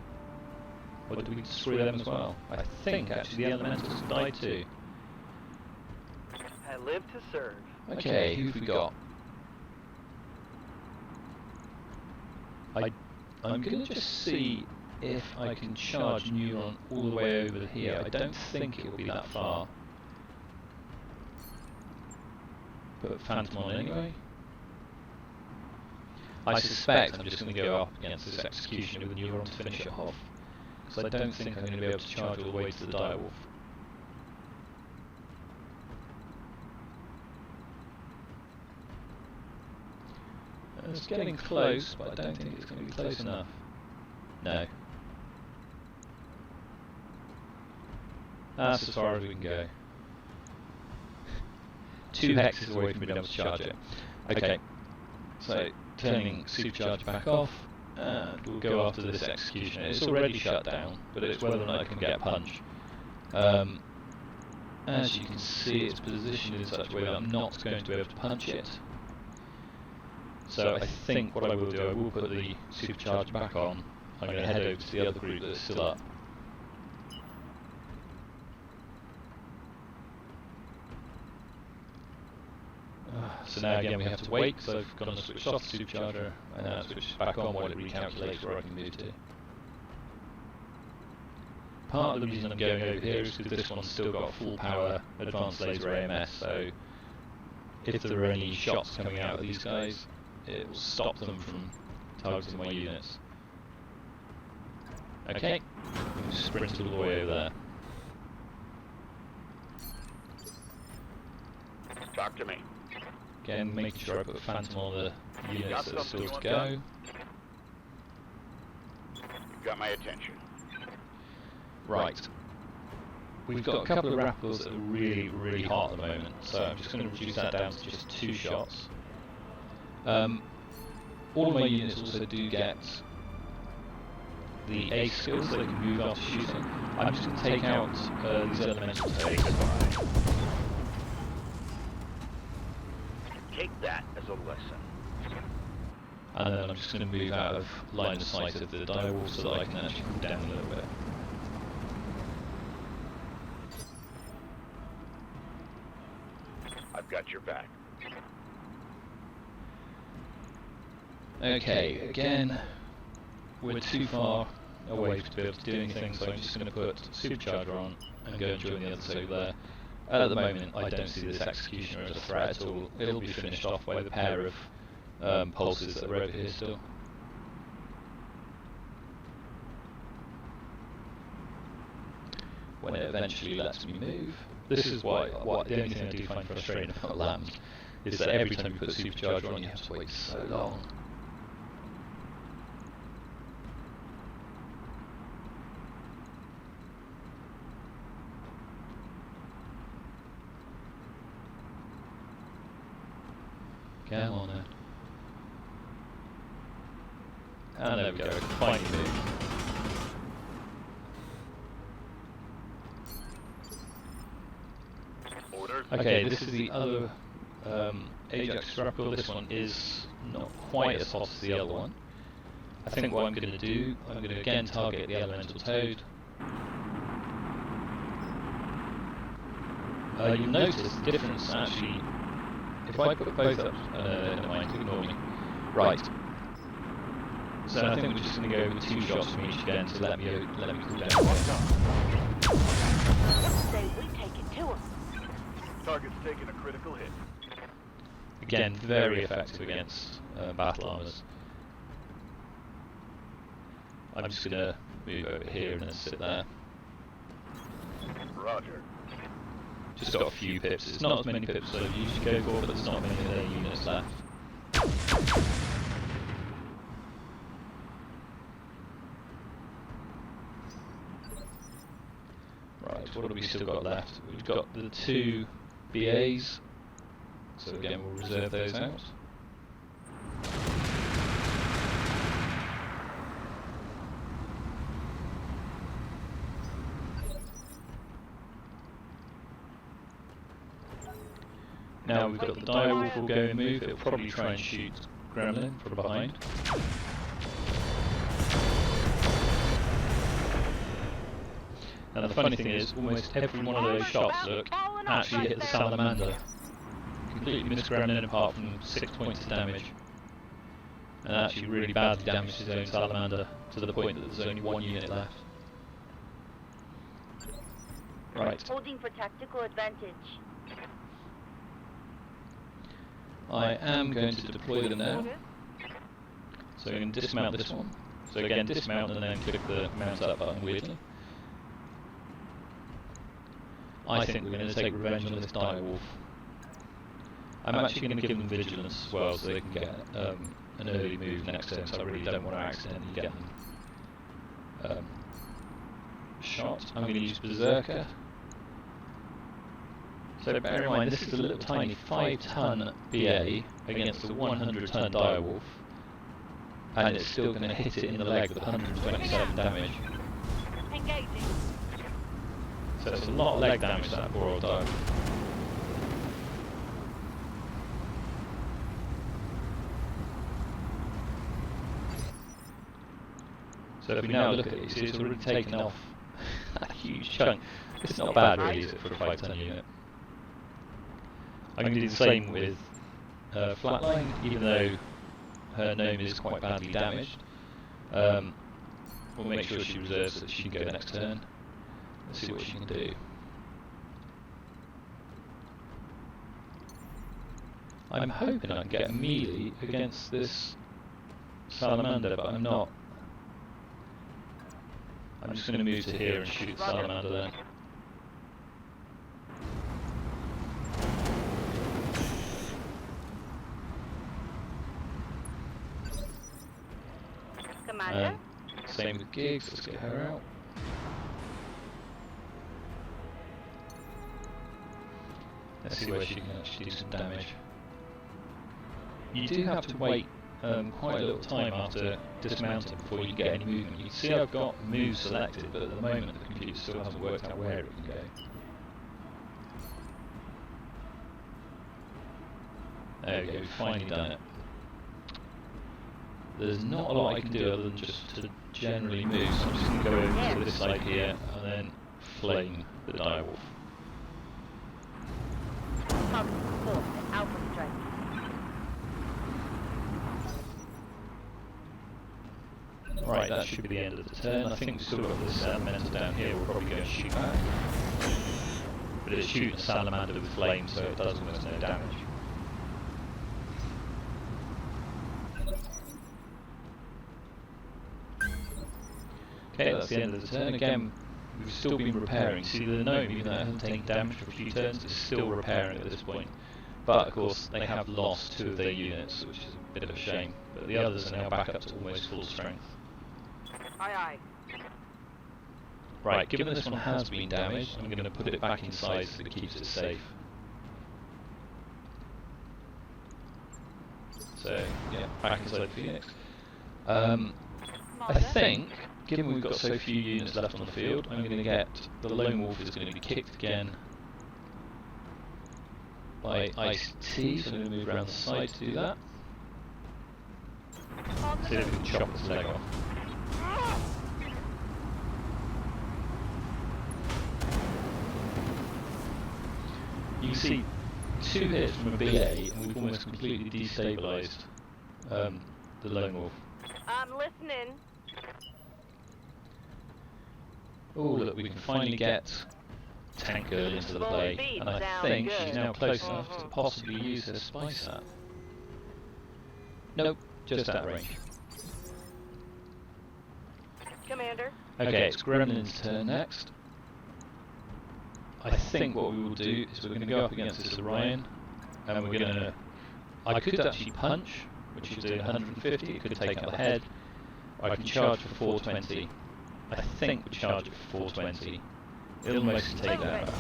Or did we destroy them as well? I think actually the elementals died too. I live to serve. Okay, who've we got? I'm going to just see if I can charge Neuron all the way over here. I don't think it'll be that far. Put Phantom on anyway. I suspect I'm just going to go up against this Executioner with Neuron to finish it off. Because I don't think I'm going to be able to charge all the way to the Direwolf. It's getting close, but I don't think it's going to be close enough. No. That's as far as we can go. 2 hexes away from being able to charge it. Okay, so turning Supercharge back off, and we'll go after this Executioner. It's already shut down, but it's whether or not I can get a punch. As you can see, it's positioned in such a way that I'm not going to be able to punch it. So I think what I will do, I will put the Supercharge back on. I'm going to head over to the other group that's still up. So now again we have to wait, because I've gone and switched off the Supercharger, and now it's switched back on while it recalculates where I can move to. Part of the reason I'm going over here is because this one's still got full power advanced laser AMS, so if there are any shots coming out of these guys, it will stop them from targeting my units. Okay, we'll sprint all the way over there. Talk to me. Again, making sure I put Phantom on the units that are still to go. You've got my attention. Right. We've got a couple of Rappels that are really, really hot at the moment, so I'm just going to reduce that down to just 2 shots. All of my units also do get the ace skills, so they can move after shooting. I'm just going to take out these elemental toads. Take that as a lesson. And then I'm just going to move out of line of sight of the Direwolf so that I can actually cool down a little bit. I've got your back. Okay, again, we're too far away to be able to do anything, so I'm just going to put Supercharger on and go and join the others over there. At the moment, I don't see this Executioner as a threat at all. It'll be finished off by the pair of pulses that are over here still. When it eventually lets me move. This is why the only thing I do find frustrating about lambs is that every time you put Supercharger on, you have to wait so long. Come on now. And there we go, finally moved. Orders. Okay, this is the other Ajax Rappel. This one is not quite as hot as the other one. I think what I'm going to do, I'm going to again target the Elemental Toad. You'll notice the difference actually. If I put both up, never mind, ignore me. Right. So I think we're just going to go with 2 shots from each again to let me cool down. Say we take it to him. Target's taking a critical hit. Again, very effective against battle armors. I'm just going to move over here and then sit there. Roger. Just got a few pips. It's not as many pips as I usually go for, but there's not many of their units left. Right, what have we still got left? We've got the 2 BAs, so again we'll reserve those out. Now we've got the direwolf will go and move, it'll probably try and shoot Gremlin from behind. And the funny thing is, almost every one of those shots, look, actually hit the salamander. Completely missed Gremlin apart from 6 points of damage. And actually really badly damaged his own salamander, to the point that there's only 1 unit left. Right. Holding for tactical advantage. I am going to deploy them now. So I'm going to dismount this one. So again, dismount and then click the mount up button weirdly. I think we're going to take revenge on this direwolf. I'm actually going to give them vigilance as well, so they can get an early move next turn, so I really don't want to accidentally get them shot. I'm going to use Berserker. So bear in mind, this is a little tiny 5-ton BA against a 100-ton direwolf, and it's still going to hit it in the leg with 127 damage. Engaging. So it's a lot of leg damage, that poor old direwolf. So if we now look at it, you see it's already taken off a huge chunk. It's not bad really, is it, for a 5-ton unit? I'm going to do the same with Flatline, even though her gnome is quite badly damaged. We'll make sure she reserves so that she can go next turn. Let's see what she can do. I'm hoping I can get a melee against this salamander, but I'm not. I'm just going to move to here and shoot the salamander then. Commander. Same with Gigs, let's get her out. Let's see where she can actually do some damage. You do have to wait quite a little time after dismounting before you get any movement. You can see I've got moves selected, but at the moment the computer still hasn't worked out where it can go. There we go, we've finally done it. There's not a lot I can do other than just to generally move, so I'm just going to go over to this side here and then flame the direwolf. Target support. Alpha strike. Right, that should be the end of the turn. I think we've still got this elemental down here, we'll probably go and shoot back. But it's shooting a salamander with flame, so it does almost no damage. Okay, that's the end of the turn. Again, we've still been repairing. See, the gnome, even though it hasn't taken damage for a few turns, is still repairing at this point. But, of course, they have lost 2 of their units, which is a bit of a shame. But the others are now back up to almost full strength. Aye, aye. Right, given this one has been damaged, I'm going to put it back inside so that it keeps it safe. So, yeah, back inside the Phoenix. I think, given we've got so few units left on the field, I'm going to get the Lone Wolf is going to be kicked again by Ice-T, so I'm going to move around the side to do that. See if we can chop its leg off. You can see 2 hits from a BA and we've almost completely destabilised the Lone Wolf. I'm listening. Oh look, we can finally get Tank Girl into the play, and I think she's now close enough to possibly use her spy sat. Nope, just at range. Commander. Okay, it's Gremlin's turn next. I think what we will do is we're going to go up against this Orion, and we're going to... I could actually punch, which is doing 150, it could take out the head, or I can charge for 420. I think we'll charge it for 420. It'll mostly take that out.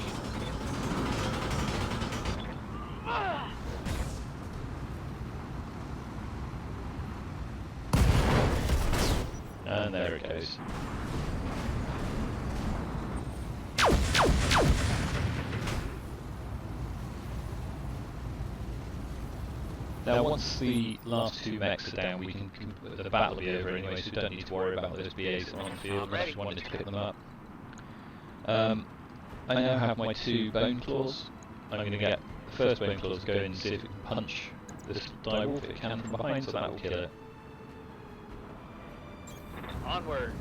And there it goes. Now once the last two mechs are down, the battle will be over anyway, so we don't need to worry about those BAs that are on the field unless you wanted to pick them up. I now have my two bone claws. I'm going to get the first bone claws to go in and see if it can punch this direwolf if it can from behind, so that will kill it. Onward.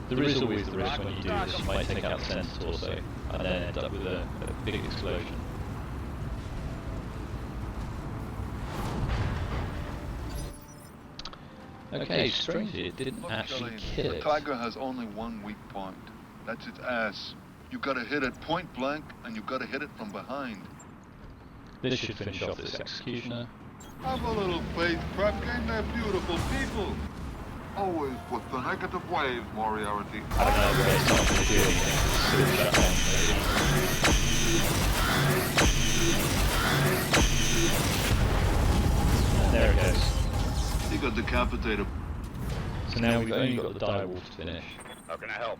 There is always the risk when you do this, you might take out the sensor torso and then end up with a big explosion. Okay, strangely it didn't actually kill The it. Tiger has only one weak point. That's its ass. You gotta hit it point blank, and you gotta hit it from behind. This should finish off this executioner. Have a little faith, Krupkin. They're beautiful people. Always with the negative waves, Moriarty. I don't know, but it's not going to do anything. It's still shut down, maybe. And there it goes. He got decapitated. So now we've only got the direwolf to finish. How can I help?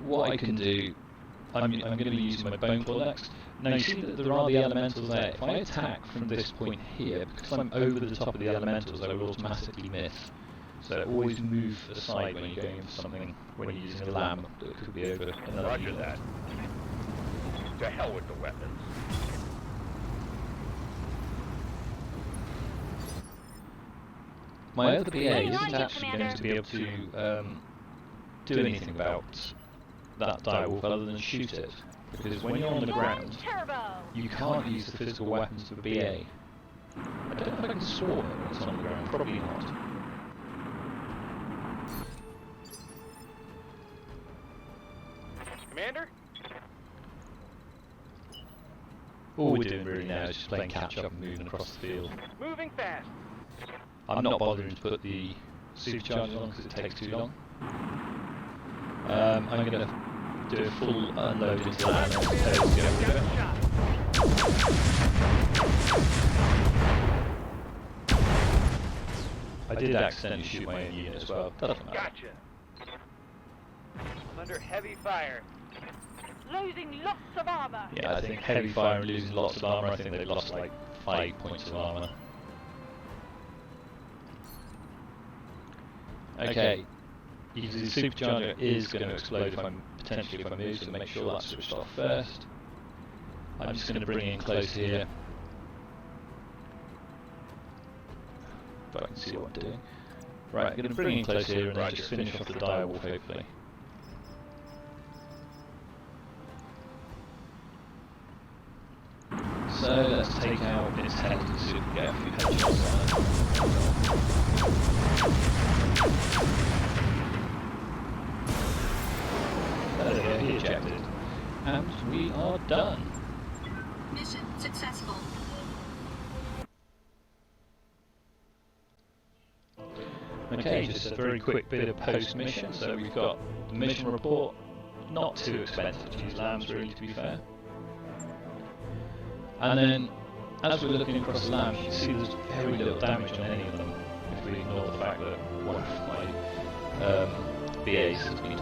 What I can do, I'm going to be using my bone claw next. Now you see that there are the elementals there. If I attack from this point here, because I'm over the top of the elementals, I will automatically miss. So always move aside when you're going for something, when you're using a lamb that could be over another Roger unit. that. To hell with the weapons. My other BA Where are isn't you, actually going Commander? to be able to do anything about that direwolf other than shoot it. Because when you're on the ground, Turbo. you can't use the physical weapons of a BA. I don't know if I can swarm it when it's on the ground, probably not. Commander? All we're doing really now is just playing catch up and moving across the field. Moving fast. I'm not bothering to put the supercharger on because it takes too long. I'm going to do a full unload into the land and get over it. I did accidentally shoot my own unit as well. Doesn't matter. Gotcha. I'm under heavy fire. Losing lots of armor. Yeah, I think heavy fire and losing lots of armor. I think they've lost like 5 points of armor. Okay. You can see the supercharger is going to explode if I move, so make sure that's switched off first. I'm just going to bring in close here. But I can see what I'm doing. Right, I'm going to bring in close here and then just finish off the direwolf hopefully. So let's take out its head and see if we can get a few headshots on it. There we go, he ejected. And we are done. Mission successful. Okay, just a very quick bit of post-mission. So we've got the mission report. Not too expensive to use lambs really, to be fair. And then, as we're looking across the lambs, you can see there's very little damage on any of them, if we ignore the fact that one of my BAs has been